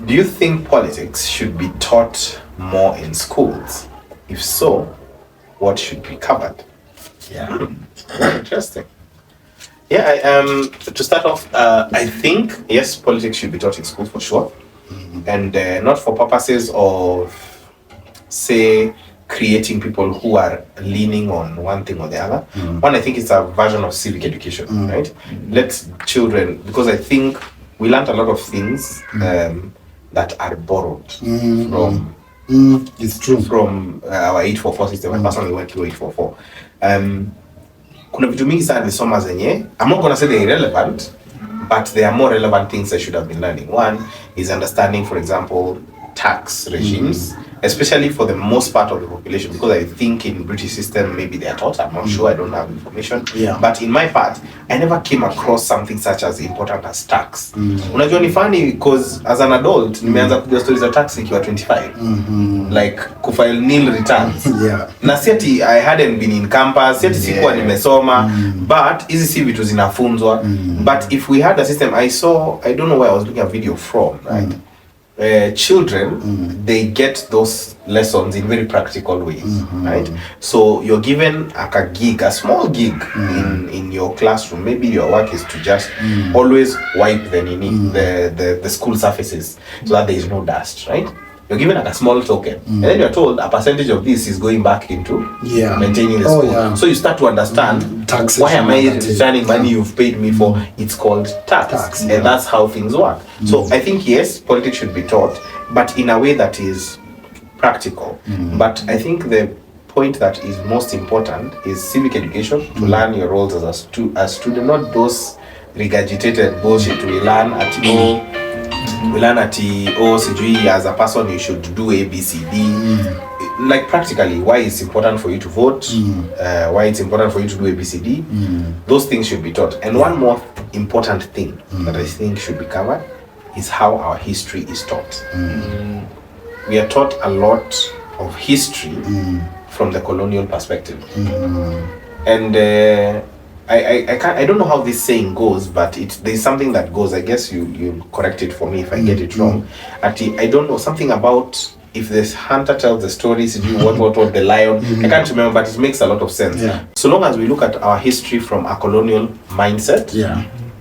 Do you think politics should be taught more in schools? If so, what should be covered? Yeah. Very interesting. Yeah, to start off, I think, yes, politics should be taught in school for sure. And not for purposes of, say, creating people who are leaning on one thing or the other. One, I think it's a version of civic education, right? Let children, because I think we learned a lot of things that are borrowed from it's true. From our 844 system. I personally went through 844. Kuna vitu mingi sana nisoma zenye, I'm not going to say they're irrelevant, but there are more relevant things I should have been learning. One is understanding, for example, tax regimes, especially for the most part of the population, because I think in British system maybe they are taught, I'm not sure, I don't have information. But in my part, I never came across something such as important as tax. Unajua ni funny because as an adult, nimeanza kujua stories of tax nikiwa 25. Like kufile nil returns. Na siati I hadn't been in campus, siati sikuwa nimesoma, but hizi si vitu zinafunzwa. But if we had a system, I don't know where I was looking at a video from, right? Children, they get those lessons in very practical ways, right? So you're given a gig, a small gig in your classroom. Maybe your work is to just always wipe the school surfaces so that there is no dust, right? You're given a small token, and then you're told a percentage of this is going back into maintaining the school. So you start to understand, why am I returning money you've paid me for? It's called tax. And that's how things work. So I think, yes, politics should be taught, but in a way that is practical. But I think the point that is most important is civic education, to learn your roles as a student, not those regurgitated bullshit we learn at sijui as a person you should do A, B, C, D. Like practically, why it's important for you to vote, why it's important for you to do A, B, C, D. Those things should be taught. And one more important thing that I think should be covered is how our history is taught. We are taught a lot of history from the colonial perspective. And I don't know how this saying goes, but there's something that goes. I guess you'll correct it for me if I get it wrong. I don't know, something about if the hunter tells the stories, what the lion. I can't remember, but it makes a lot of sense. So long as we look at our history from a colonial mindset,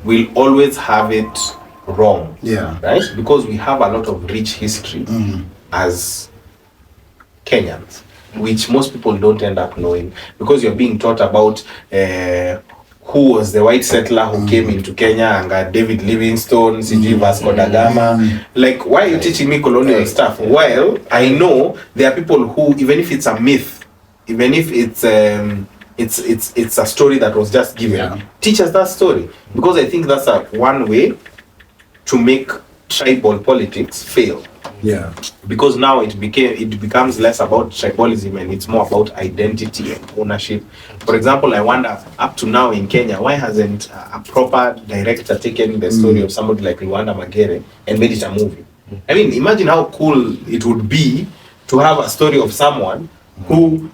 we'll always have it wrong. Right? Because we have a lot of rich history as Kenyans, which most people don't end up knowing, because you're being taught about who was the white settler who came into Kenya and got David Livingstone, CG Vasco da Gama. Like, why are you teaching me colonial stuff? Well, I know there are people who, even if it's a myth, even if it's a story that was just given, teach us that story, because I think that's one way to make tribal politics fail. Yeah. Because now it becomes less about tribalism and it's more about identity and ownership. For example, I wonder, up to now in Kenya, why hasn't a proper director taken the story of somebody like Rwanda Magere and made it a movie? I mean, imagine how cool it would be to have a story of someone who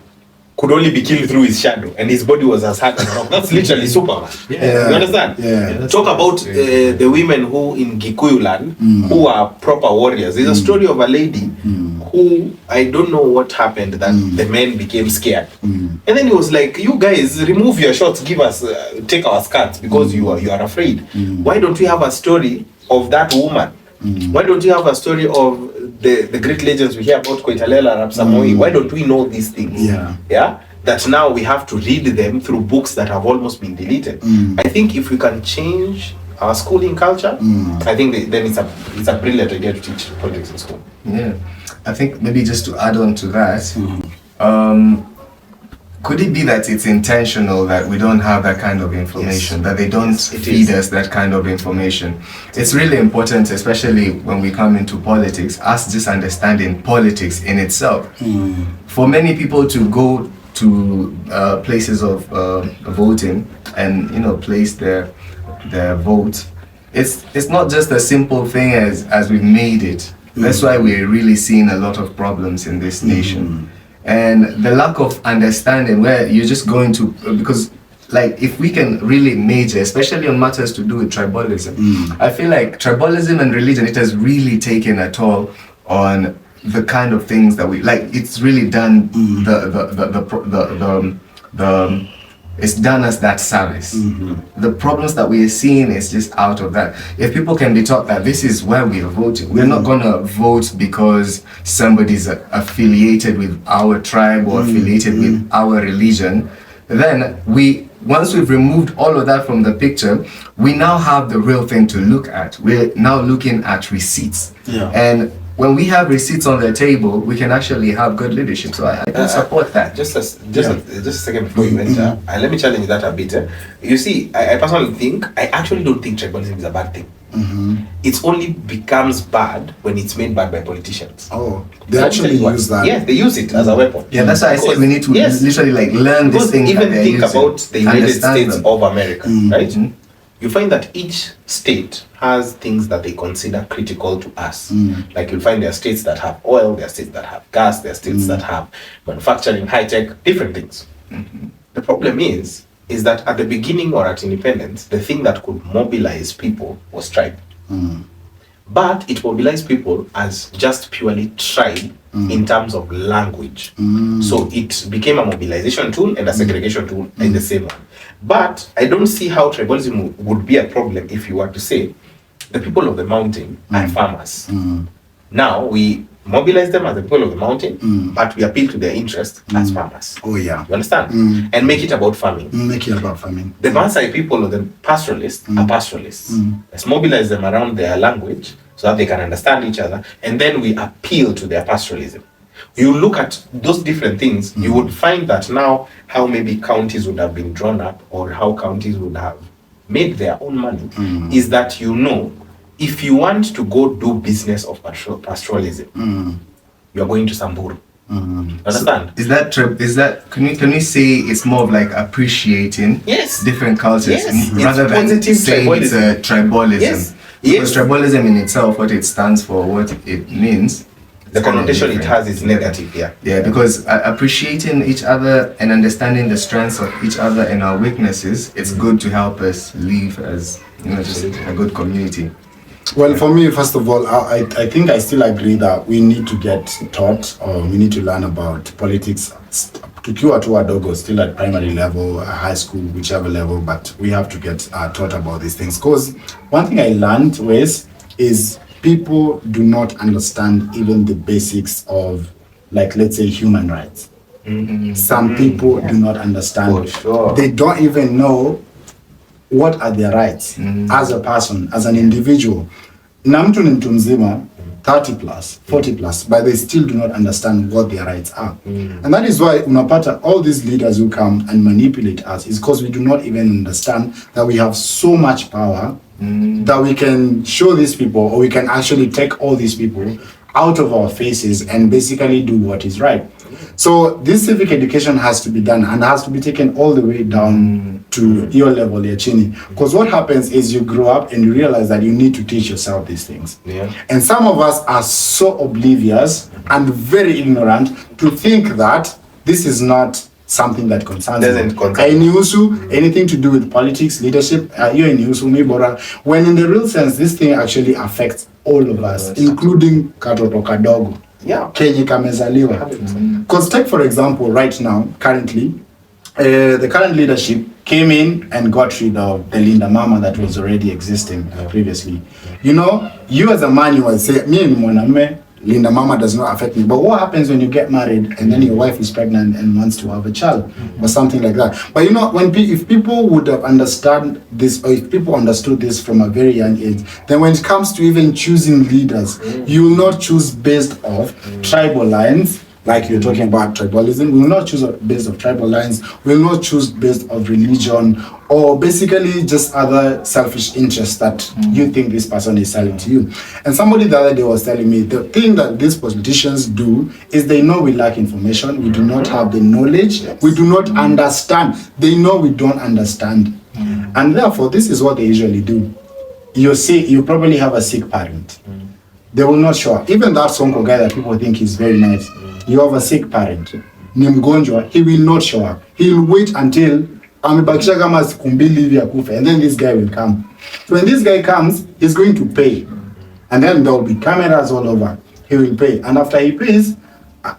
could only be killed through his shadow and his body was as hard as rock. That's literally Superman. Yeah. You understand? Yeah. Talk about the women who in Gikuyu land who are proper warriors. There's a story of a lady who, I don't know what happened, that the men became scared. And then he was like, you guys, remove your shots, give us, take our skirts because you are afraid. Why don't we have a story of that woman? Why don't you have a story of the great legends we hear about, Koitalela, Arap Samoei? Why don't we know these things? Yeah. That now we have to read them through books that have almost been deleted. I think if we can change our schooling culture, I think then it's a brilliant idea to teach politics in school. Yeah, I think maybe just to add on to that, could it be that it's intentional that we don't have that kind of information, that they don't feed us that kind of information? It's really important, especially when we come into politics, us just understanding politics in itself. For many people to go to places of voting and place their vote, it's not just a simple thing as we've made it. That's why we're really seeing a lot of problems in this nation. And the lack of understanding, where you're just going to, because like if we can really major, especially on matters to do with tribalism, I feel like tribalism and religion, it has really taken a toll on the kind of things that we like. It's really done it's done us that service. The problems that we are seeing is just out of that. If people can be taught that this is where we are voting, we're not gonna vote because somebody's affiliated with our tribe or affiliated with our religion, then once we've removed all of that from the picture, we now have the real thing to look at. We're now looking at receipts. And when we have receipts on the table, we can actually have good leadership. So I can support that. Just a second before you enter, let me challenge that a bit. You see, I personally actually don't think tribalism is a bad thing. It only becomes bad when it's made bad by politicians. Oh, they actually use that. Yes, they use it as a weapon. Yeah, that's why I said we need to literally like learn this thing. Even think about the United States of America, right? You find that each state has things that they consider critical to us. Like you'll find there are states that have oil, there are states that have gas, there are states that have manufacturing, high tech, different things. The problem is that at the beginning or at independence, the thing that could mobilize people was tribe. But it mobilized people as just purely tribe in terms of language. So it became a mobilization tool and a segregation tool in the same one. But I don't see how tribalism would be a problem if you were to say the people of the mountain are farmers. Now we mobilize them as the people of the mountain, but we appeal to their interest as farmers. Oh yeah. You understand? And make it about farming. Make it about farming. The Maasai people or the pastoralists are pastoralists. Let's mobilize them around their language so that they can understand each other, and then we appeal to their pastoralism. You look at those different things, you would find that now how maybe counties would have been drawn up or how counties would have made their own money is that if you want to go do business of pastoralism, you're going to Samburu. Understand? So is that can we say it's more of like appreciating different cultures rather than saying it's a tribalism? Because tribalism in itself, what it stands for, what it means, the connotation it has is negative. Because appreciating each other and understanding the strengths of each other and our weaknesses, it's good to help us live as just a good community. Well, for me, first of all, I think I still agree that we need to get taught, or we need to learn about politics tukiwa tu wadogo, still at primary level, high school, whichever level, but we have to get taught about these things. Because one thing I learned is people do not understand even the basics of, like, let's say, human rights. Some people do not understand. For sure. They don't even know what are their rights as a person, as an individual. Na mtu ni mtu mzima, 30 plus, 40 plus, but they still do not understand what their rights are. And that is why unapata all these leaders who come and manipulate us is because we do not even understand that we have so much power that we can show these people, or we can actually take all these people out of our faces and basically do what is right. So this civic education has to be done and has to be taken all the way down to your level, Chini. Because what happens is you grow up and you realize that you need to teach yourself these things. Yeah. And some of us are so oblivious and very ignorant to think that this is not something that concerns Doesn't concern. Ainihusu, anything to do with politics, leadership, when in the real sense, this thing actually affects all of us, including katoto kadogo. Yeah. Kenye kamezaliwa. Because take for example, right now, currently, the current leadership came in and got rid of the Linda Mama that was already existing previously. You know, you as a man, you would say, me ni mwanamume, Linda Mama does not affect me. But what happens when you get married and then your wife is pregnant and wants to have a child or something like that? But you know, if people would have understood this, or if people understood this from a very young age, then when it comes to even choosing leaders, you will not choose based off tribal lines. Like you're talking about tribalism, we will not choose based of tribal lines, we will not choose based of religion, or basically just other selfish interests that you think this person is selling to you. And somebody the other day was telling me, the thing that these politicians do is they know we lack information, we do not have the knowledge, we do not understand, they know we don't understand. And therefore, this is what they usually do. You probably have a sick parent. They will not show up. Even that Sonko guy that people think is very nice, you have a sick parent, ni mgonjwa, he will not show up. He will wait until amebakisha kama siku mbili hivi akufe, and then this guy will come. So when this guy comes, he's going to pay. And then there will be cameras all over. He will pay. And after he pays,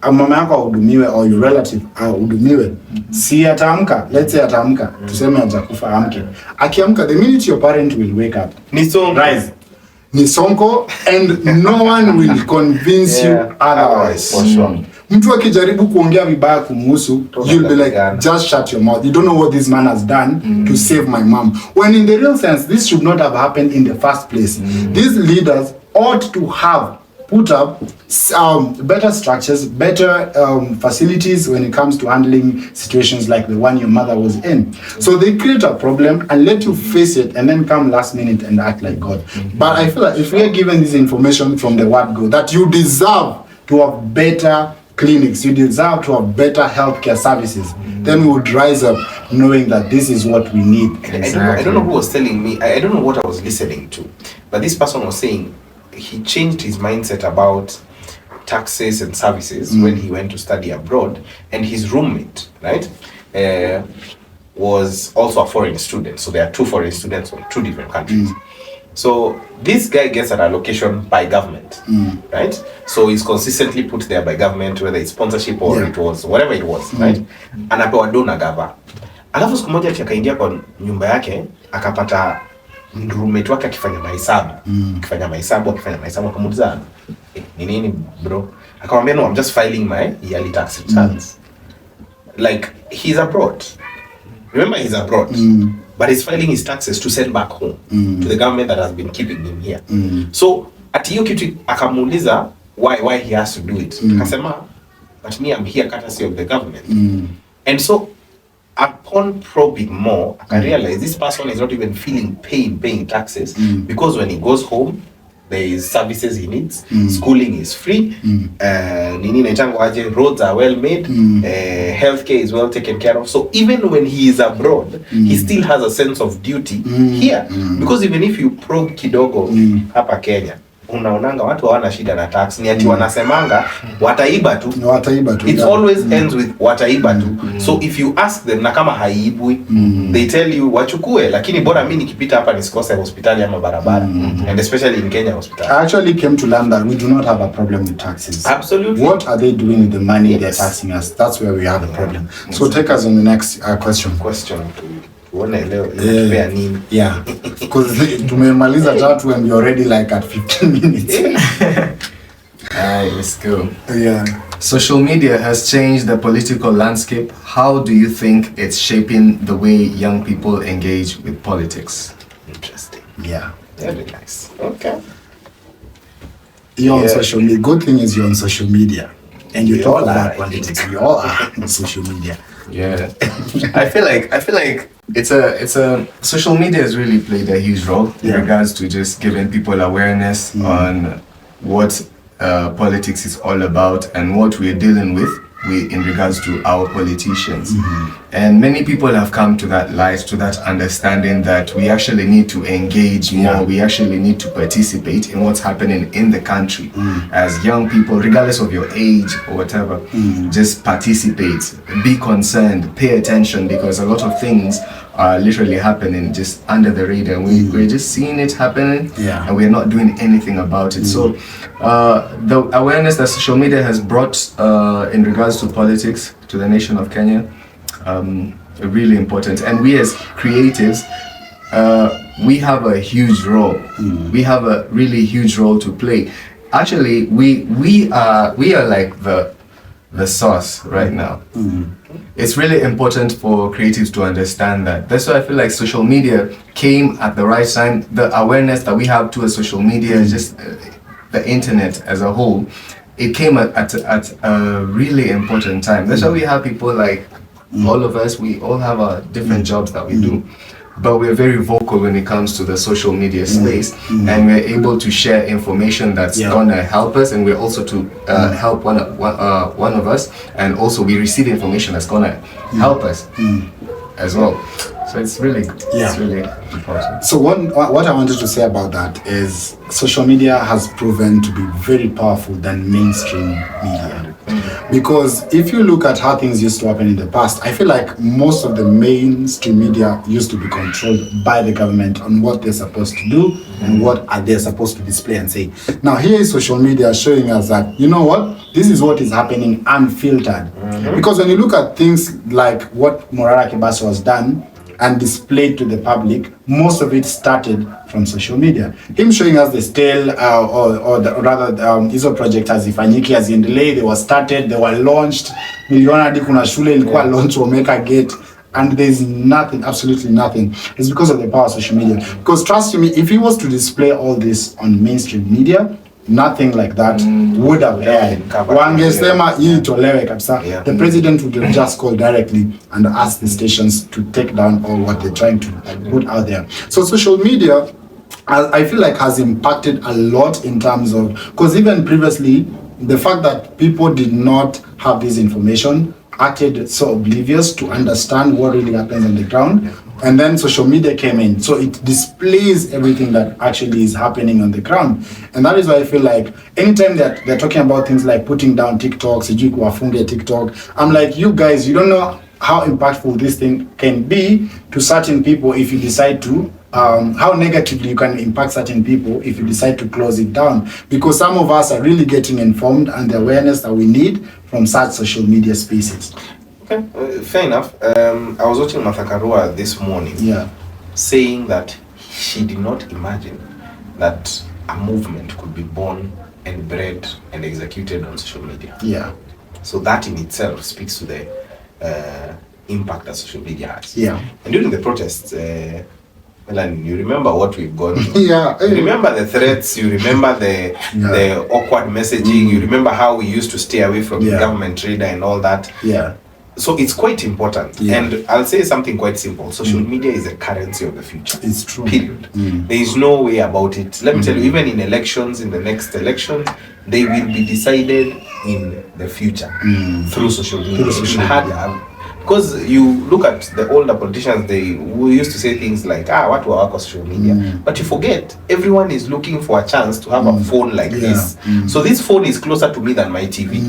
mama yako ahudumiwe or your relative ahudumiwe. Si ataamka, let's say ataamka, tuseme hajakufa amke. Akiamka, the minute your parent will wake up, rise. Ni Sonko, and no one will convince you otherwise. For sure. Mtu akijaribu kuongea vibaya kumuhusu, you'll be like, just shut your mouth. You don't know what this man has done to save my mom. When in the real sense, this should not have happened in the first place. These leaders ought to have put up better structures, better facilities when it comes to handling situations like the one your mother was in. So they create a problem and let you face it and then come last minute and act like God. But I feel like if we are given this information from the word go, that you deserve to have better clinics, you deserve to have better healthcare services, then we would rise up knowing that this is what we need. Exactly. I don't know who was telling me, I don't know what I was listening to, but this person was saying he changed his mindset about taxes and services when he went to study abroad, and his roommate, right, was also a foreign student. So there are two foreign students from two different countries. So this guy gets an allocation by government, right? So he's consistently put there by government, whether it's sponsorship or it was whatever it was, right? Anapewa dona gava. Alafu siku moja akaingia kwa nyumba yake akapata roommate wake akifanya mahesabu, akamuuliza ni nini bro? Akamwambia no, I'm just filing my yearly tax returns. Like he's abroad. Remember, he's abroad. But he's filing his taxes to send back home to the government that has been keeping him here. So at hiyo kitu akamuuliza why he has to do it. Akasema, but me, I'm here courtesy of the government. And so upon probing more, I realized this person is not even feeling pain paying taxes because when he goes home, there is services he needs. Schooling is free. Roads are well made. Healthcare is well taken care of. So even when he is abroad, he still has a sense of duty here. Because even if you probe kidogo hapa Kenya, unaonanga watu hawana shida na tax, ni ati wanasemanga wataiba tu. It always ends with wataiba tu. So if you ask them na kama haibui, they tell you wachukue, lakini bora mimi nikipita hapa nisikose hospitali ama barabara. And especially in Kenya hospital. I actually came to learn that we do not have a problem with taxes. Absolutely. What are they doing with the money they're taxing us? That's where we have a problem. So take us on the next question. Yeah, because tumemaliza tatu and we're already like at 15 minutes. right, let's go. Yeah. Social media has changed the political landscape. How do you think it's shaping the way young people engage with politics? Interesting. Yeah. Very nice. Okay. You're on Yeah. social media. Good thing is you're on social media. And you We talk all about are, I politics. think. We all are on social media. Yeah, I feel like it's a social media has really played a huge role in Yeah. regards to just giving people awareness on what politics is all about and what we're dealing with in regards to our politicians. And many people have come to that light, to that understanding that we actually need to engage more, we actually need to participate in what's happening in the country as young people, regardless of your age or whatever. Just participate, be concerned, pay attention, because a lot of things are literally happening just under the radar. We're just seeing it happening and we're not doing anything about it. So the awareness that social media has brought in regards to politics to the nation of Kenya, really important. And we as creatives, we have a huge role. We have a really huge role to play. Actually, we are like the source right now. It's really important for creatives to understand that. That's why I feel like social media came at the right time. The awareness that we have towards social media, just the internet as a whole, it came at a really important time. That's why we have people like all of us, we all have our different jobs that we do. But we're very vocal when it comes to the social media space, and we're able to share information that's gonna help us, and we're also to help one of us, and also we receive information that's gonna help us as well. So it's really important. So what I wanted to say about that is social media has proven to be very powerful than mainstream media. Because if you look at how things used to happen in the past, I feel like most of the mainstream media used to be controlled by the government on what they're supposed to do and what are they supposed to display and say. Now here is social media showing us that, you know what, this is what is happening unfiltered. Because when you look at things like what Morara Kibaso has done and displayed to the public, most of it started from social media. Him showing us the stale hizo project hazifanyiki, haziendelei, they were started, they were launched. Niliona hadi kuna shule ilikuwa launch Omeka Gate, and there's nothing, absolutely nothing. It's because of the power of social media. Because trust me, if he was to display all this on mainstream media, nothing like that would have aired. Wangesema hii itolewe kabisa. The president would have just called directly and asked the stations to take down all what they're trying to put out there. So social media, I feel like, has impacted a lot in terms of, because even previously, the fact that people did not have this information acted so oblivious to understand what really happens on the ground. And then social media came in, so it displays everything that actually is happening on the ground. And that is why I feel like anytime that they're talking about things like putting down TikTok, sijui kuwafunge TikTok, I'm like, you guys, you don't know how impactful this thing can be to certain people if you decide to, how negatively you can impact certain people if you decide to close it down. Because some of us are really getting informed and the awareness that we need from such social media spaces. Okay, fair enough. I was watching Martha Karua this morning, saying that she did not imagine that a movement could be born and bred and executed on social media. Yeah. So that in itself speaks to the impact that social media has. Yeah. And during the protests, Melanie, you remember what we've gone through. Yeah. You remember the threats, you remember the awkward messaging, you remember how we used to stay away from the government reader and all that. Yeah. So it's quite important. And I'll say something quite simple. Social media is a currency of the future. It's true. Period. There is no way about it. Let me tell you, even in elections, in the next elections, they will be decided in the future through social media. Because you look at the older politicians, we used to say things like, what were our social media? But you forget, everyone is looking for a chance to have a phone like this. So this phone is closer to me than my TV.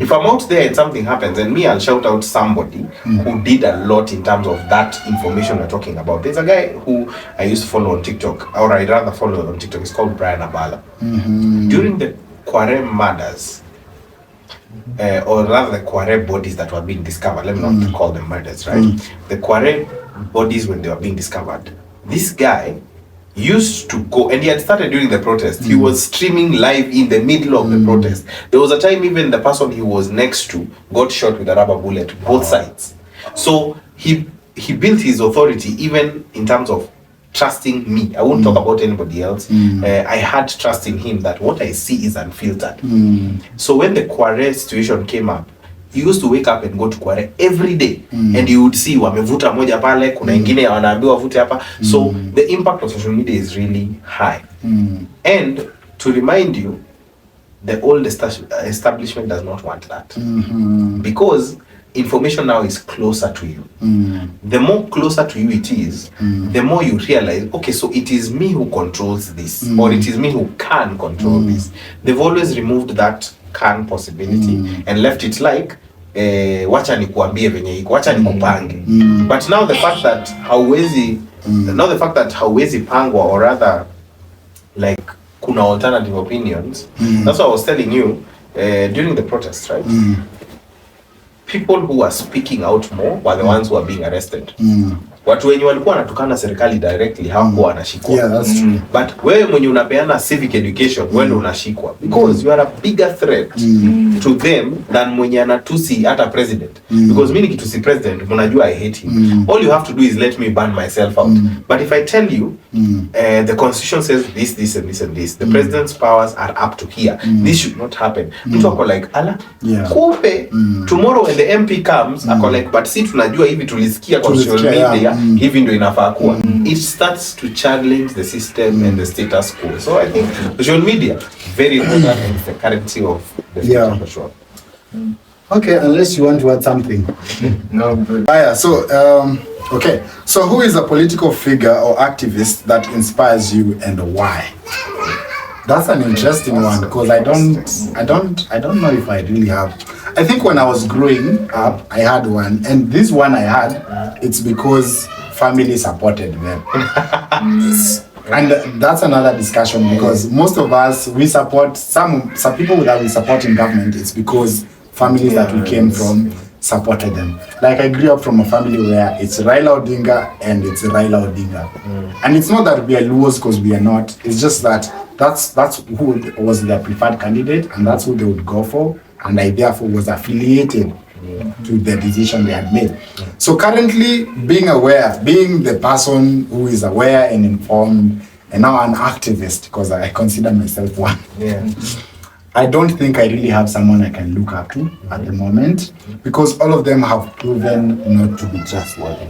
If I'm out there and something happens, and me, I'll shout out somebody who did a lot in terms of that information we're talking about. There's a guy who I used to follow on TikTok, or I'd rather follow on TikTok. It's called Brian Abala. During the Kware murders, or rather the Kware bodies that were being discovered, let me not call them murders, right? The Kware bodies, when they were being discovered, this guy used to go, and he had started during the protest. He was streaming live in the middle of the protest. There was a time even the person he was next to got shot with a rubber bullet, both sides. So he built his authority even in terms of trusting me. I won't talk about anybody else. I had trust in him that what I see is unfiltered. So when the Kware situation came up, he used to wake up and go to Kware every day, and you would see wamevuta moja pale, kuna ingine wanaambiwa vute hapa. So the impact of social media is really high. And to remind you, the old establishment does not want that, because information now is closer to you. The more closer to you it is, the more you realize, okay, so it is me who controls this, or it is me who can control this. They've always removed that can possibility and left it like wacha nikuambie venye iko, wacha nikupange. But now the fact that hauwezi pangwa, or rather like kuna alternative opinions. That's what I was telling you during the protest, right? People who are speaking out more were the ones who are being arrested. Watu wenye walikuwa wanatukana serikali directly hawakuwa wanashikwa. Yeah, that's true. But wewe mwenye unapeana civic education, wewe ndio unashikwa, because you are a bigger threat to them than mwenye anatusi hata president. Because mimi nikitusi president, mnajua I hate him. All you have to do is let me ban myself out. But if I tell you the constitution says this and this and this, the president's powers are up to here, this should not happen. Mtu ako like, ala, kupe, tomorrow when the MP comes, ako like, but si tunajua hivi tulisikia kwa social media, hivi ndio inafaa kuwa. It starts to challenge the system and the status quo. So I think social media very important, and it's the currency of the future for sure. Okay, unless you want to add something. No, but Okay, so who is a political figure or activist that inspires you and why? That's an interesting one, because I don't know if I really have. I think when I was growing up, I had one, and this one I had, it's because family supported them. And that's another discussion, because most of us, we support some people that we support in government. It's because families that we came from supported them. Like I grew up from a family where it's Raila Odinga and it's Raila Odinga. And it's not that we are Luos, because we are not. It's just that that's who was their preferred candidate, and that's who they would go for. And I therefore was affiliated to the decision they had made. So currently, being the person who is aware and informed, and now an activist, because I consider myself one. I don't think I really have someone I can look up to at the moment, because all of them have proven not to be trustworthy.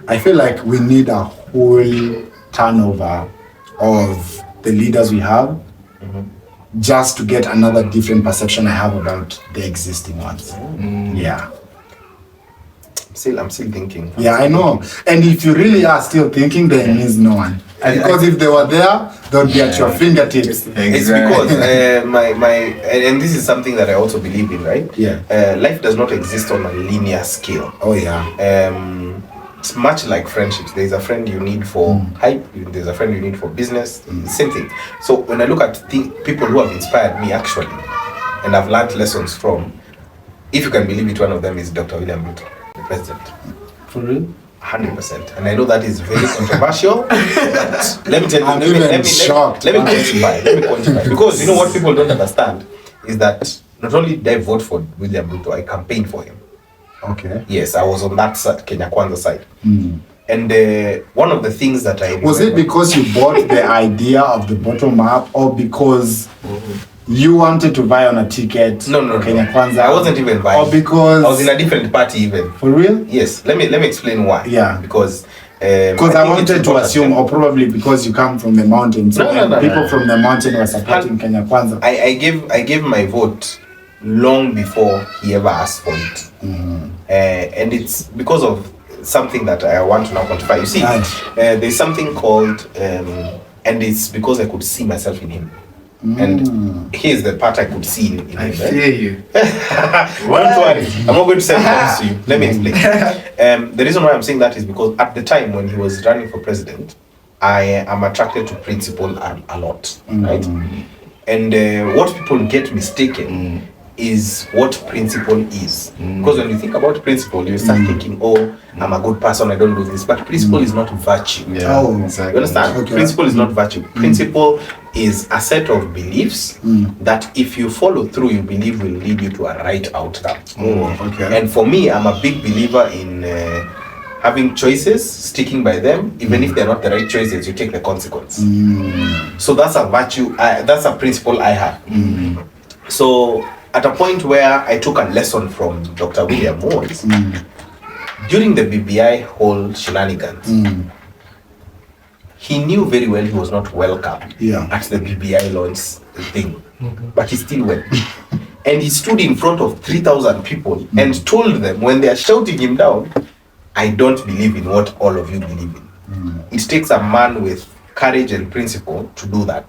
I feel like we need a whole turnover of the leaders we have, just to get another different perception I have about the existing ones. I'm still thinking. I know. And if you really are still thinking, then it means no one. Because if they were there, they would be at your fingertips. It's because and this is something that I also believe in, right? Life does not exist on a linear scale. It's much like friendships. There's a friend you need for hype, there's a friend you need for business, same thing. So when I look at people who have inspired me actually, and I've learned lessons from, if you can believe it, one of them is Dr. William Ruto, the president. For real? 100%. And I know that is very controversial. But let me tell you, I'm even shocked. Let me quantify. Because you know what people don't understand is that not only did I vote for William Ruto, I campaigned for him. Okay. Yes, I was on that side, Kenya Kwanza side. And one of the things that I was it because you bought the idea of the bottom up, or because you wanted to buy on a ticket? No. Kenya Kwanza. I wasn't even buying. Or because I was in a different party even. For real? Yes. Let me explain why. Because I wanted to assume, or probably because you come from the mountains. No. People from the mountain were supporting Kenya Kwanza. I gave my vote long before he ever asked for it. And it's because of something that I want to now quantify. You see, there's something called, and it's because I could see myself in him. And here's the part I could see in him. I fear you. Don't worry, I'm not going to say things to you. Let me explain. The reason why I'm saying that is because at the time when he was running for president, I am attracted to principle a lot, right? And what people get mistaken is what principle is. Because when you think about principle, you start thinking, oh, I'm a good person, I don't do this. But principle is not virtue. Yeah, Oh, exactly. You understand? Okay. Principle is not virtue. Principle is a set of beliefs that if you follow through, you believe will lead you to a right outcome. Okay. And for me, I'm a big believer in having choices, sticking by them, even if they're not the right choices, you take the consequence. So that's a virtue, that's a principle I have. So at a point where I took a lesson from Dr. William Moores, during the BBI whole shenanigans, he knew very well he was not welcome at the BBI launch thing, but he still went. And he stood in front of 3,000 people and told them, when they are shouting him down, I don't believe in what all of you believe in. It takes a man with courage and principle to do that.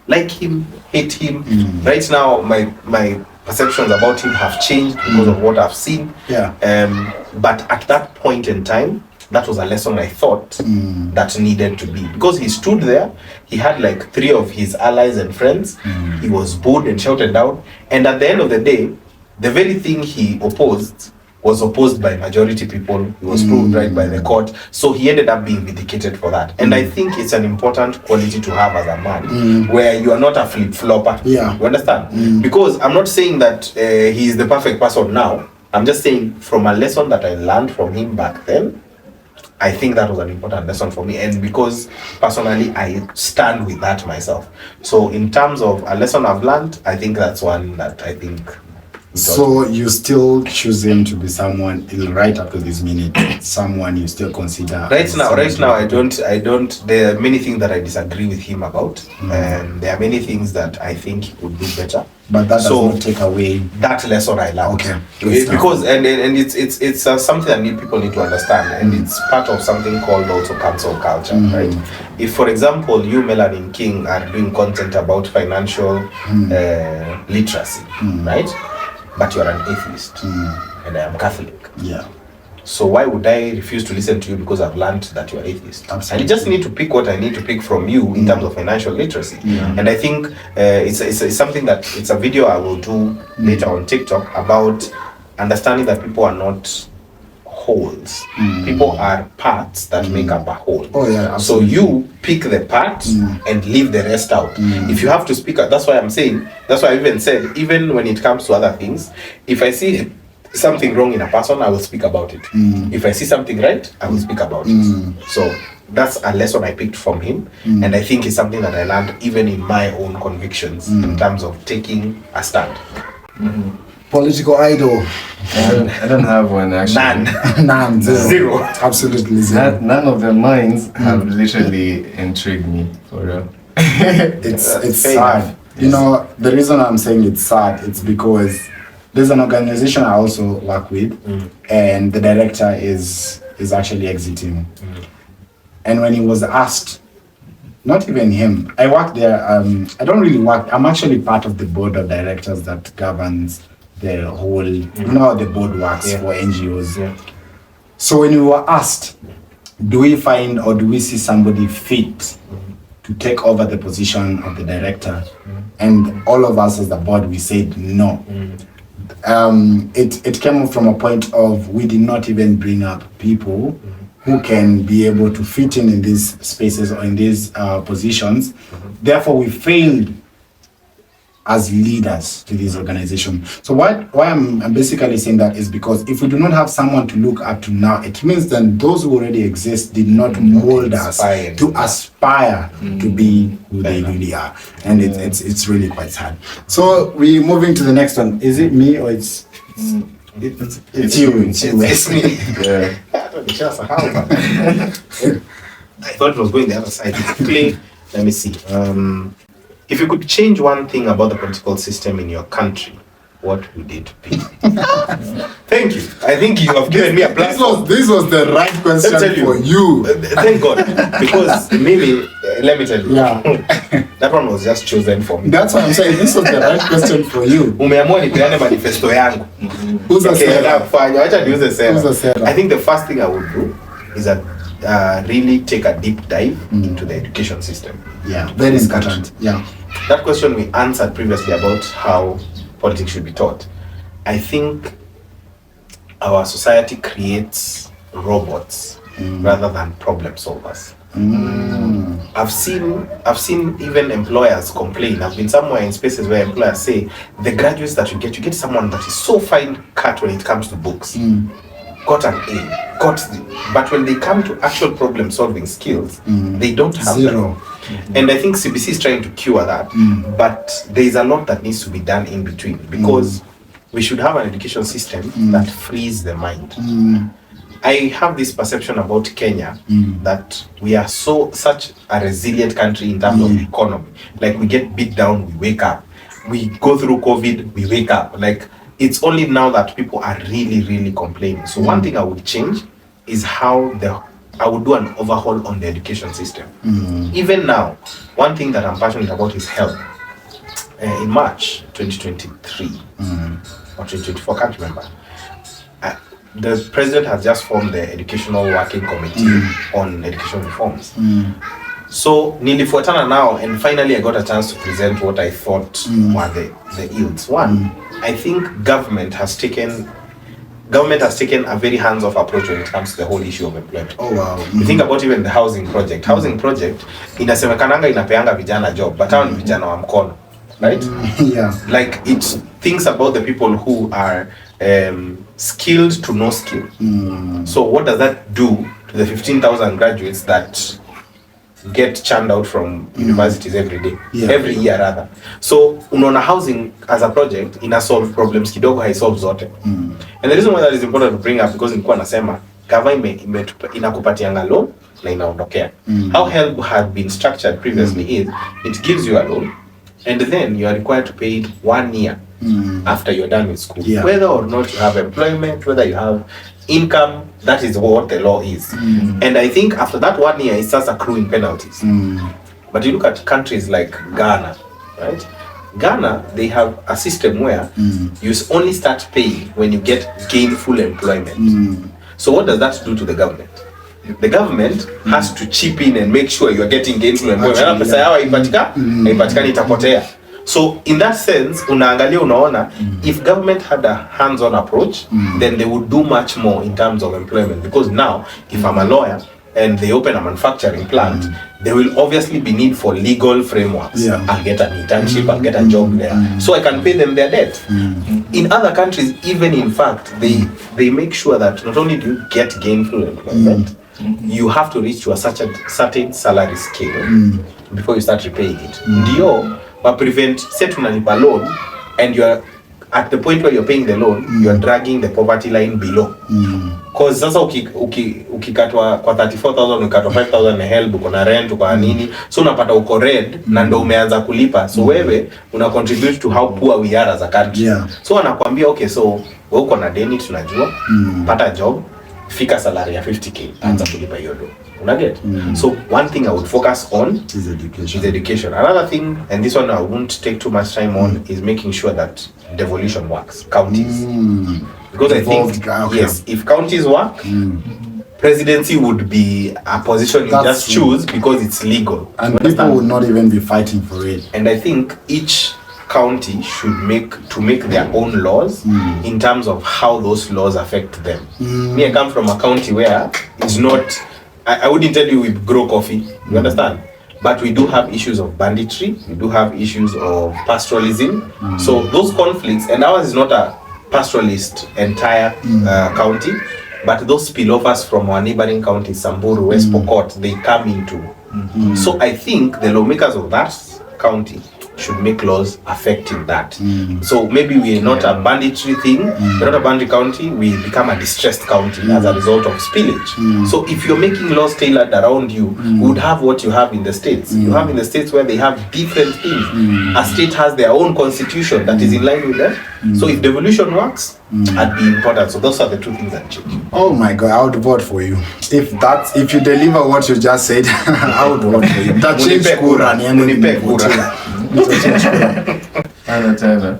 Like him, hate him. Right now, my perceptions about him have changed because of what I've seen. But at that point in time, that was a lesson I thought that needed to be. Because he stood there, he had like 3 of his allies and friends. He was booed and shouted out. And at the end of the day, the very thing he opposed was opposed by majority people. He was proved right by the court. So he ended up being vindicated for that. And I think it's an important quality to have as a man, where you are not a flip-flopper. You understand? Because I'm not saying that he is the perfect person now. I'm just saying from a lesson that I learned from him back then, I think that was an important lesson for me. And because personally, I stand with that myself. So in terms of a lesson I've learned, I think that's one that I think. So you still choosing to be someone right up to this minute, someone you still consider right now I don't there are many things that I disagree with him about, and there are many things that I think he could do better, but that does not take away that lesson I learned. Because and it's something that people need to understand, and it's part of something called also cancel culture, right? If for example you, Melanin King, are doing content about financial literacy, right, but you are an atheist and I am Catholic. So why would I refuse to listen to you because I've learned that you are atheist? Absolutely. I just need to pick what I need to pick from you in terms of financial literacy. And I think it's something that, it's a video I will do later on TikTok about understanding that people are not wholes. People are parts that make up a whole. So you pick the part and leave the rest out. If you have to speak, that's why I'm saying, that's why I even said, even when it comes to other things, if I see something wrong in a person, I will speak about it. If I see something right, I will speak about it. So that's a lesson I picked from him, and I think it's something that I learned even in my own convictions in terms of taking a stand. Political idol. I don't have one actually. None. Zero. Absolutely zero. None of the mines have literally intrigued me for real. It's sad. You know, the reason I'm saying it's sad, it's because there's an organization I also work with, and the director is actually exiting. And when he was asked, not even him, I work there, I don't really work, I'm actually part of the board of directors that governs the whole, you know how the board works for NGOs. So when we were asked, do we find or do we see somebody fit to take over the position of the director? And all of us as the board, we said no. It came from a point of, we did not even bring up people who can be able to fit in these spaces or in these positions. Therefore, we failed as leaders to this organization. So why I'm basically saying that is because if we do not have someone to look up to now, it means that those who already exist did not mold us to aspire to be who they really are. And it's really quite sad. So we're moving to the next one. Is it me or it's you? It's me. I thought it was going the other side. Quickly, let me see. If you could change one thing about the political system in your country, what would it be? Thank you. I think you have given me a platform. This was the right question for you. Thank God. Because maybe, let me tell you, that one was just chosen for me. That's what I'm saying. This was the right question for you. Umeamua nipeane manifesto yangu. I think the first thing I would do is that really take a deep dive into the education system. Very important. That question we answered previously about how politics should be taught. I think our society creates robots rather than problem solvers. I've seen even employers complain. I've been somewhere in spaces where employers say the graduates that you get someone that is so fine cut when it comes to books, got an A, but when they come to actual problem solving skills, they don't have Zero. And I think CBC is trying to cure that, but there is a lot that needs to be done in between, because we should have an education system that frees the mind. I have this perception about Kenya that we are such a resilient country in terms of economy. Like, we get beat down, we wake up. We go through COVID, we wake up. Like, it's only now that people are really, really complaining. So one thing I would change is how I would do an overhaul on the education system. Even now, one thing that I'm passionate about is health. In March 2023 or 2024, I can't remember. The president has just formed the Educational Working Committee on education reforms. So nilifuatana now, and finally I got a chance to present what I thought were the yields. One, I think government has taken a very hands-off approach when it comes to the whole issue of employment. Oh wow. You think about even the housing project. Housing project inasemekananga inapeanga vijana job, but hao ni vijana wa mkono, right? Yeah. Like, it thinks about the people who are skilled to no skill. So what does that do to the 15,000 graduates that get churned out from universities every day, every year rather? So unaona housing as a project ina solve problems kidogo, hai solve zote. And the reason why that is important to bring up, because nilikuwa nasema government inakupatianga loan na inaondokea. How help had been structured previously is it gives you a loan, and then you are required to pay it 1 year after you're done with school. Whether or not you have employment, whether you have income, that is what the law is. And I think after that 1 year, it starts accruing penalties. But you look at countries like Ghana, right? Ghana, they have a system where you only start paying when you get gainful employment. So what does that do to the government? The government has to chip in and make sure you are getting gainful employment. Pesa yao haipatikani, itapotea. So in that sense, unaona, if government had a hands-on approach, then they would do much more in terms of employment. Because now, if I'm a lawyer and they open a manufacturing plant, there will obviously be need for legal frameworks. I'll get an internship, I'll get a job there, so I can pay them their debt. In other countries, even in fact, they make sure that not only do you get gainful employment, you have to reach to a certain salary scale before you start repaying it. Ndio prevent, say tunalipa loan, and you're at the point where you're paying the loan, you're dragging the poverty line below. Cause sasa ukikatwa kwa 34,000, ukikatwa 5,000 na help, uko na rent, uko na nini, so unapata uko red na ndo umeanza kulipa. So wewe una contribute to how poor we are as a country. So anakuambia okay, so wewe uko na deni, tunajua, pata job, fika salary ya 50k, anza kulipa hiyo do. Unaget? So one thing I would focus on is education. Another thing, and this one I won't take too much time on, is making sure that devolution works. Counties. Because I think, yes, if counties work, presidency would be a position you just choose because it's legal. And people would not even be fighting for it. And I think each county should make their own laws in terms of how those laws affect them. Me, I come from a county where it's not, I wouldn't tell you we grow coffee, you understand? But we do have issues of banditry, we do have issues of pastoralism. So those conflicts, and ours is not a pastoralist entire county, but those spillovers from our neighboring counties, Samburu, West Pokot, they come into. So I think the lawmakers of that county should make laws affecting that. So maybe we're not a banditry thing, we're not a bandit county, we become a distressed county as a result of spillage. So if you're making laws tailored around you, we would have what you have in the States. You have in the States where they have different things. A state has their own constitution that is in line with them. So if devolution works, I'd be important. So those are the two things that change. Oh my God, I would vote for you. If you deliver what you just said, I would vote for you.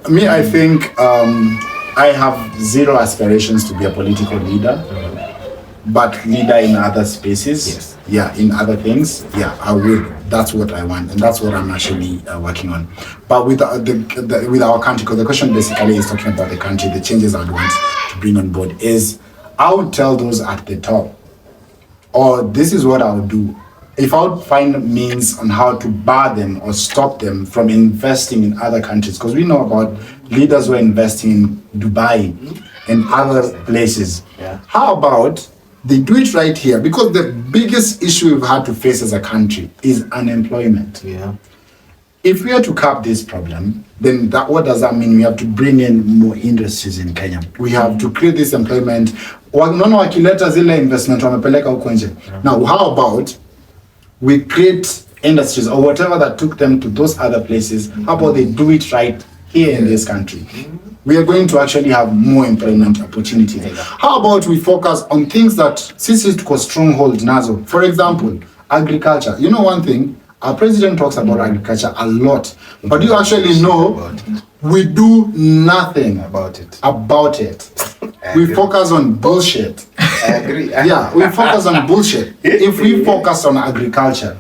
Me, I think I have zero aspirations to be a political leader, but leader in other spaces. Yeah, in other things. Yeah, I would. that's what I want, and that's what I'm actually working on. But with with our country, because the question basically is talking about the country, the changes I would want to bring on board is, I would tell those at the top, or this is what I would do. If I would find means on how to bar them or stop them from investing in other countries, because we know about leaders who are investing in Dubai and other places. Yeah. How about they do it right here? Because the biggest issue we've had to face as a country is unemployment. Yeah. If we are to cap this problem, then what does that mean? We have to bring in more industries in Kenya. We have to create this employment. Wakileta zile investment wamepeleka huko nje. Now, how about we create industries or whatever that took them to those other places? How about they do it right here in this country? We are going to actually have more employment opportunities. How about we focus on things that CC took a stronghold nazo? For example, agriculture. You know one thing, our president talks about agriculture a lot, but you actually know we do nothing About it. We focus on bullshit. I agree. Yeah, we focus on bullshit. If we focus on agriculture,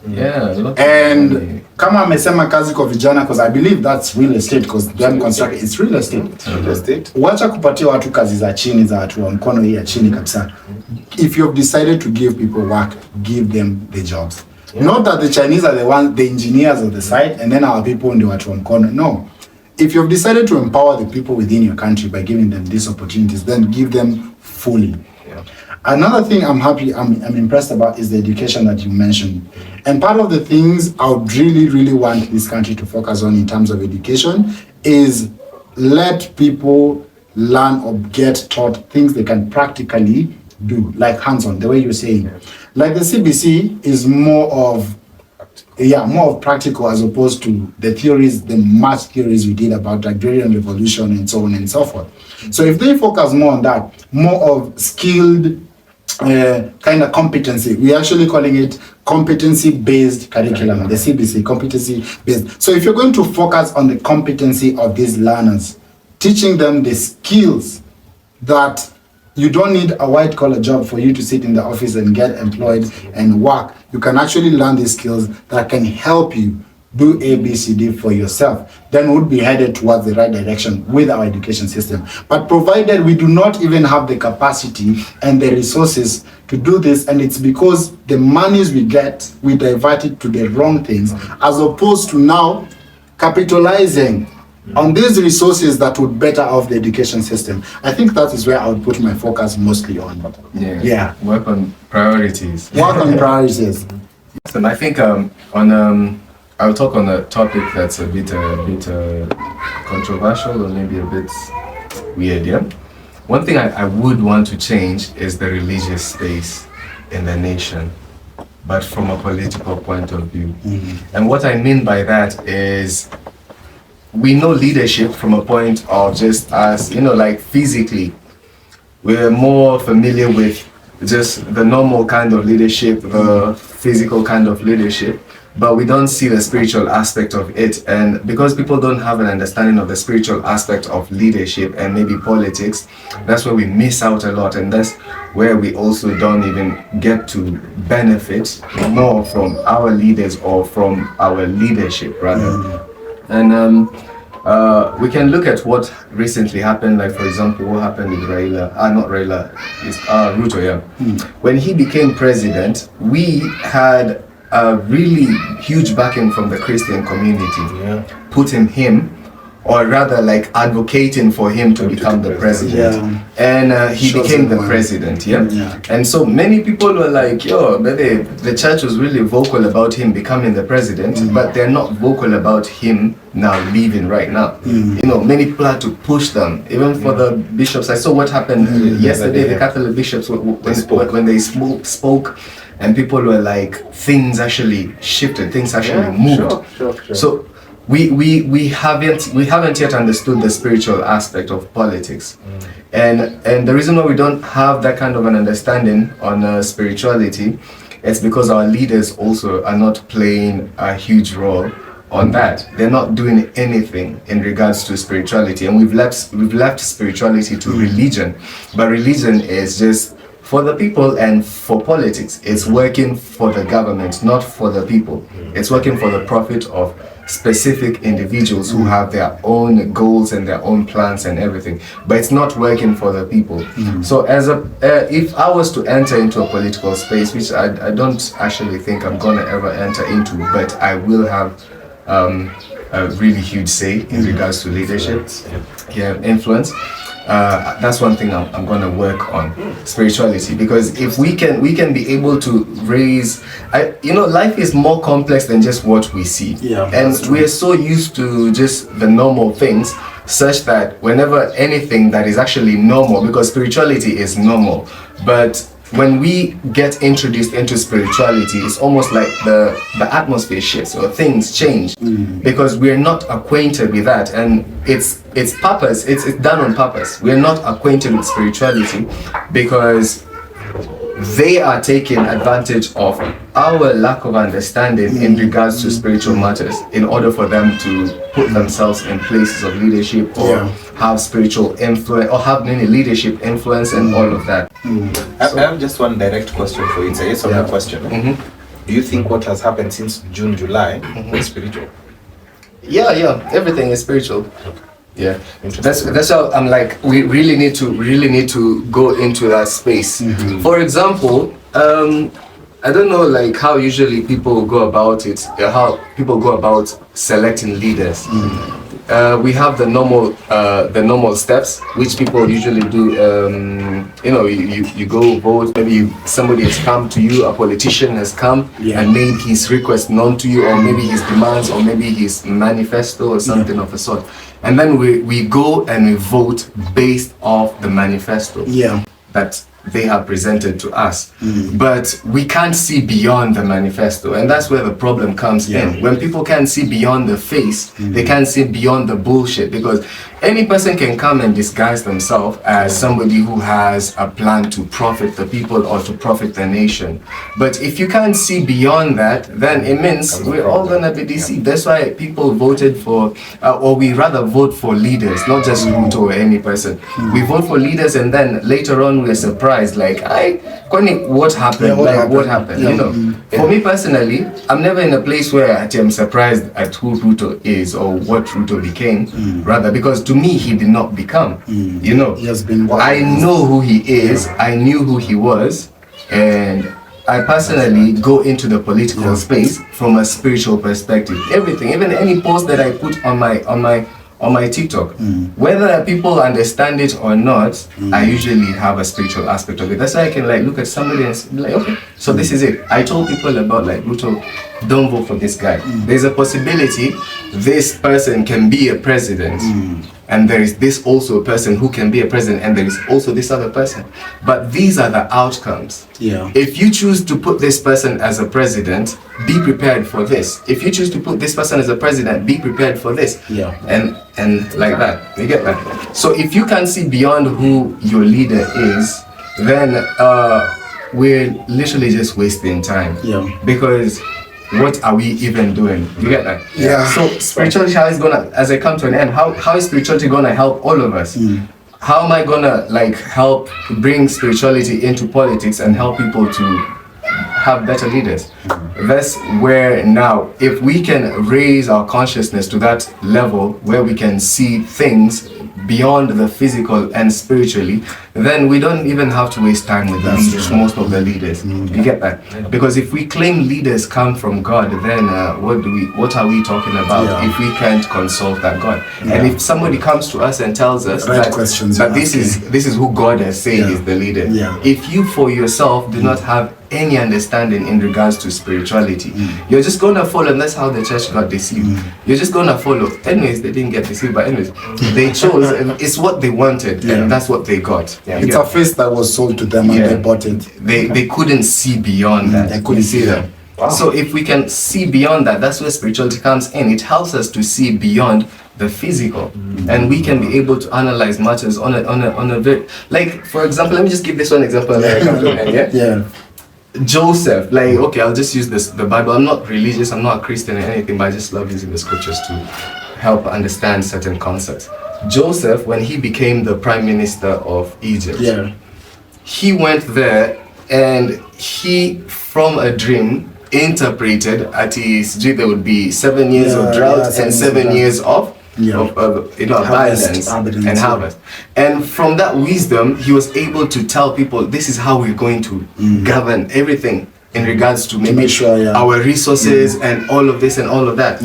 and kama amesema kazi kwa vijana, because I believe that's real estate, because them construction is real estate. Real estate. Wacha kupatia watu kazi za chini, za watu wa mkono hii ya chini kabisa. If you've decided to give people work, give them the jobs. Not that the Chinese are the engineers of the site, and then our people ndio watu wa mkono. No. If you've decided to empower the people within your country by giving them these opportunities, then give them fully. Yeah. Another thing I'm impressed about is the education that you mentioned. And part of the things I would really want this country to focus on in terms of education is let people learn or get taught things they can practically do, like hands-on, the way you're saying. Like the CBC is more of practical as opposed to the theories, the math theories we did about the agrarian revolution and so on and so forth. So if they focus more on that, more of skilled kind of competency, we're actually calling it competency-based curriculum, the CBC, competency-based. So if you're going to focus on the competency of these learners, teaching them the skills that you don't need a white-collar job for you to sit in the office and get employed and work. You can actually learn these skills that can help you do A, B, C, D for yourself. Then we'll be headed towards the right direction with our education system. But provided we do not even have the capacity and the resources to do this, and it's because the monies we get, we divert it to the wrong things, as opposed to now capitalizing on these resources that would better off the education system. I think that is where I would put my focus mostly on. Yeah. Work on priorities. Work on priorities. And I think I'll talk on a topic that's a bit controversial or maybe a bit weird. Yeah. One thing I would want to change is the religious space in the nation, but from a political point of view. And what I mean by that is, we know leadership from a point of just as, like physically, we're more familiar with just the normal kind of leadership, the physical kind of leadership, but we don't see the spiritual aspect of it. And because people don't have an understanding of the spiritual aspect of leadership and maybe politics, that's where we miss out a lot. And that's where we also don't even get to benefit more from our leaders or from our leadership rather. And we can look at what recently happened, like for example, what happened with Ruto, yeah. When he became president, we had a really huge backing from the Christian community, putting him, or rather like advocating for him to become the president. And he became the president, And so many people were like, the church was really vocal about him becoming the president, but they're not vocal about him now leaving right now. Many people had to push them, even for the bishops. I saw what happened yesterday, the Catholic bishops, when they spoke, and people were like, things actually shifted, things actually moved. Sure. So we haven't yet understood the spiritual aspect of politics, and the reason why we don't have that kind of an understanding on spirituality is because our leaders also are not playing a huge role on that. They're not doing anything in regards to spirituality, and we've left spirituality to religion, but religion is just for the people and for politics. It's working for the government, not for the people. It's working for the profit of specific individuals who have their own goals and their own plans and everything, but it's not working for the people. So as if I was to enter into a political space, which I don't actually think I'm gonna ever enter into, but I will have a really huge say in regards to leadership, influence. That's one thing I'm going to work on, spirituality, because if we can be able to raise, life is more complex than just what we see, and we are so used to just the normal things, such that whenever anything that is actually normal, because spirituality is normal, but when we get introduced into spirituality, it's almost like the atmosphere shifts or things change, because we're not acquainted with that, and it's purpose. It's done on purpose. We're not acquainted with spirituality because they are taking advantage of our lack of understanding in regards to spiritual matters in order for them to put themselves in places of leadership or have spiritual influence or have any leadership influence and all of that. I have just one direct question for you. It's a yes or no question. Do you think what has happened since June, July is spiritual? Yeah, everything is spiritual. Yeah, that's how I'm like, we really need to go into that space. For example, I don't know like how usually people go about it, how people go about selecting leaders. We have the normal steps which people usually do. You go vote. Maybe somebody has come to you, a politician has come and made his request known to you, or maybe his demands, or maybe his manifesto or something of a sort. And then we go and we vote based off the manifesto that they have presented to us. But we can't see beyond the manifesto, and that's where the problem comes in. When people can't see beyond the face, they can't see beyond the bullshit, because any person can come and disguise themselves as somebody who has a plan to profit the people or to profit the nation. But if you can't see beyond that, then it means we're all gonna be deceived. That's why people voted for, or we rather vote for leaders, not just Ruto or any person. We vote for leaders, and then later on we're surprised, like, what happened? What happened? For me personally, I'm never in a place where I'm surprised at who Ruto is or what Ruto became, rather, because to me he did not become. He has been. I know who he is. I knew who he was, and I personally go into the political space from a spiritual perspective. Everything, even any post that I put on my TikTok, whether people understand it or not, I usually have a spiritual aspect of it. That's why I can look at somebody and be like, okay, so this is it. I told people about Ruto, don't vote for this guy. There's a possibility this person can be a president. And there is this also person who can be a president, and there is also this other person. But these are the outcomes. If you choose to put this person as a president, be prepared for this. If you choose to put this person as a president, be prepared for this. And like that. You get that? So if you can't see beyond who your leader is, then we're literally just wasting time. Because what are we even doing? You get that? So spirituality is gonna, as I come to an end, how is spirituality gonna help all of us? How am I gonna help bring spirituality into politics and help people to have better leaders? That's where now, if we can raise our consciousness to that level where we can see things beyond the physical and spiritually, then we don't even have to waste time with the leaders, most of the leaders. You get that? Because if we claim leaders come from God, then what are we talking about if we can't consult that God? And if somebody comes to us and tells us that this is who God has said is the leader, if you for yourself do not have any understanding in regards to spirituality, you're just gonna follow, and that's how the church got deceived. You're just gonna follow. Anyways, they didn't get deceived, but anyways, they chose, and it's what they wanted, and that's what they got. It's a face that was sold to them, and they bought it. They couldn't see beyond that. They couldn't see that. So if we can see beyond that, that's where spirituality comes in. It helps us to see beyond the physical, and we can be able to analyze matters on a very, for example, let me just give this one example. Joseph, okay, I'll just use the Bible. I'm not religious, I'm not a Christian or anything, but I just love using the scriptures to help understand certain concepts. Joseph, when he became the prime minister of Egypt, he went there and he, from a dream, interpreted at his G there would be 7 years of drought and 7 years of abundance and harvest. And from that wisdom, he was able to tell people, this is how we're going to govern everything in regards to maybe our resources and all of this and all of that.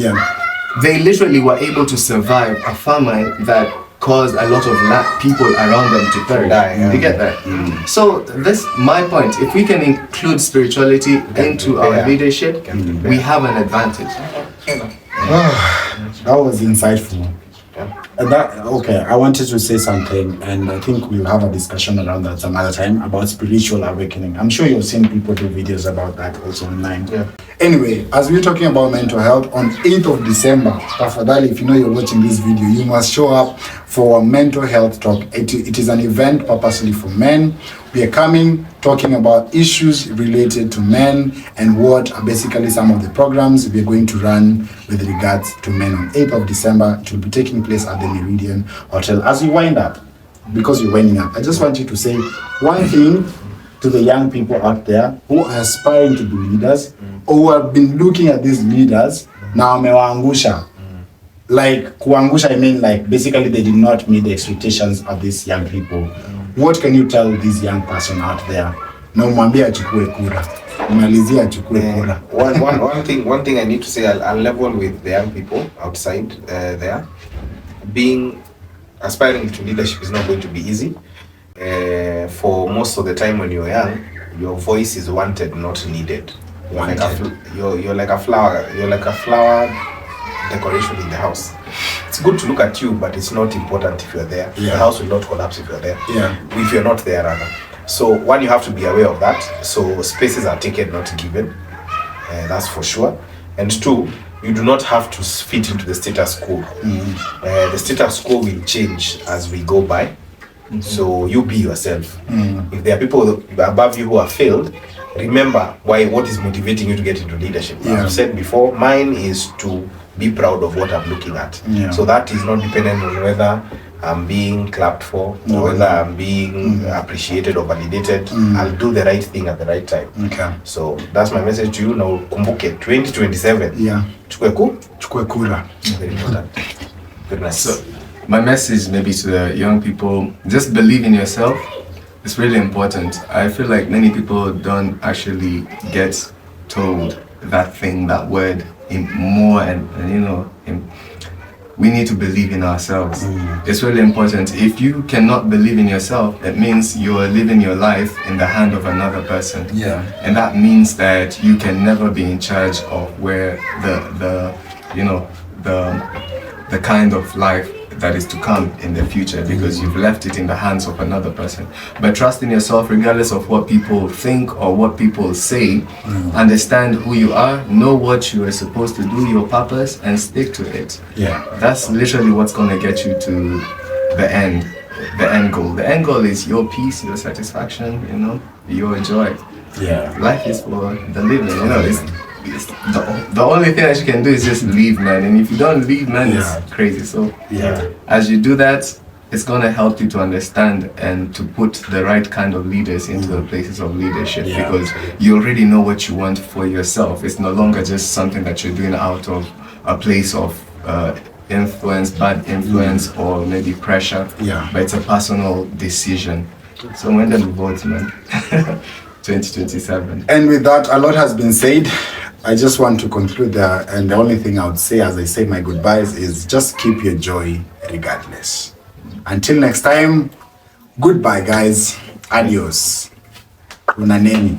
They literally were able to survive a famine that caused a lot of people around them to perish. You get that? So this my point. If we can include spirituality into our leadership, we have an advantage. That was insightful. Okay, I wanted to say something, and I think we'll have a discussion around that some other time about spiritual awakening. I'm sure you've seen people do videos about that also online. Anyway, as we're talking about mental health, on 8th of December, tafadhali, if you know you're watching this video, you must show up for a mental health talk. It is an event purposely for men. We are coming, talking about issues related to men and what are basically some of the programs we're going to run with regards to men on 8th of December. It will be taking place at the Meridian Hotel. As you wind up, because you're winding up, I just want you to say one thing to the young people out there who are aspiring to be leaders or who have been looking at these leaders, now amewaangusha. Like kuangusha, I mean like basically they did not meet the expectations of these young people. What can you tell this young person out there? Na umwambie achukue kura. Umalizie achukue kura. One thing I need to say, I'll level with the young people outside there. Aspiring to leadership is not going to be easy. For most of the time when you're young, your voice is wanted, not needed. You're like a flower. You're like a flower decoration in the house. It's good to look at you, but it's not important if you're there. The house will not collapse if you're there. If you're not there, rather. So one, you have to be aware of that. So spaces are taken, not given. That's for sure. And two, you do not have to fit into the status quo. The status quo will change as we go by. So you be yourself. If there are people above you who have failed, remember what is motivating you to get into leadership. As I've said before, mine is to be proud of what I'm looking at. So that is not dependent on whether I'm being clapped for or whether I'm being appreciated or validated. I'll do the right thing at the right time. So that's my message to you now. Kumbuke 2027. Chukue kura. Very important. Very nice. So my message maybe to the young people, just believe in yourself. It's really important. I feel like many people don't actually get told that thing, that word in more, and we need to believe in ourselves. It's really important. If you cannot believe in yourself, it means you're living your life in the hand of another person. And that means that you can never be in charge of where the kind of life that is to come in the future, because you've left it in the hands of another person. But trust in yourself, regardless of what people think or what people say. Understand who you are, know what you are supposed to do, your purpose, and stick to it. That's literally what's going to get you to the end goal. The end goal is your peace, your satisfaction, your joy. Life is for the living. The only thing that you can do is just leave, man. And if you don't leave, man, it's crazy. So as you do that, it's going to help you to understand and to put the right kind of leaders into the places of leadership, because you already know what you want for yourself. It's no longer just something that you're doing out of a place of influence, bad influence, or maybe pressure, but it's a personal decision. So when the vote, man. 2027. And with that, a lot has been said. I just want to conclude there, and the only thing I would say as I say my goodbyes is just keep your joy regardless. Until next time, goodbye guys. Adios. Unaneni.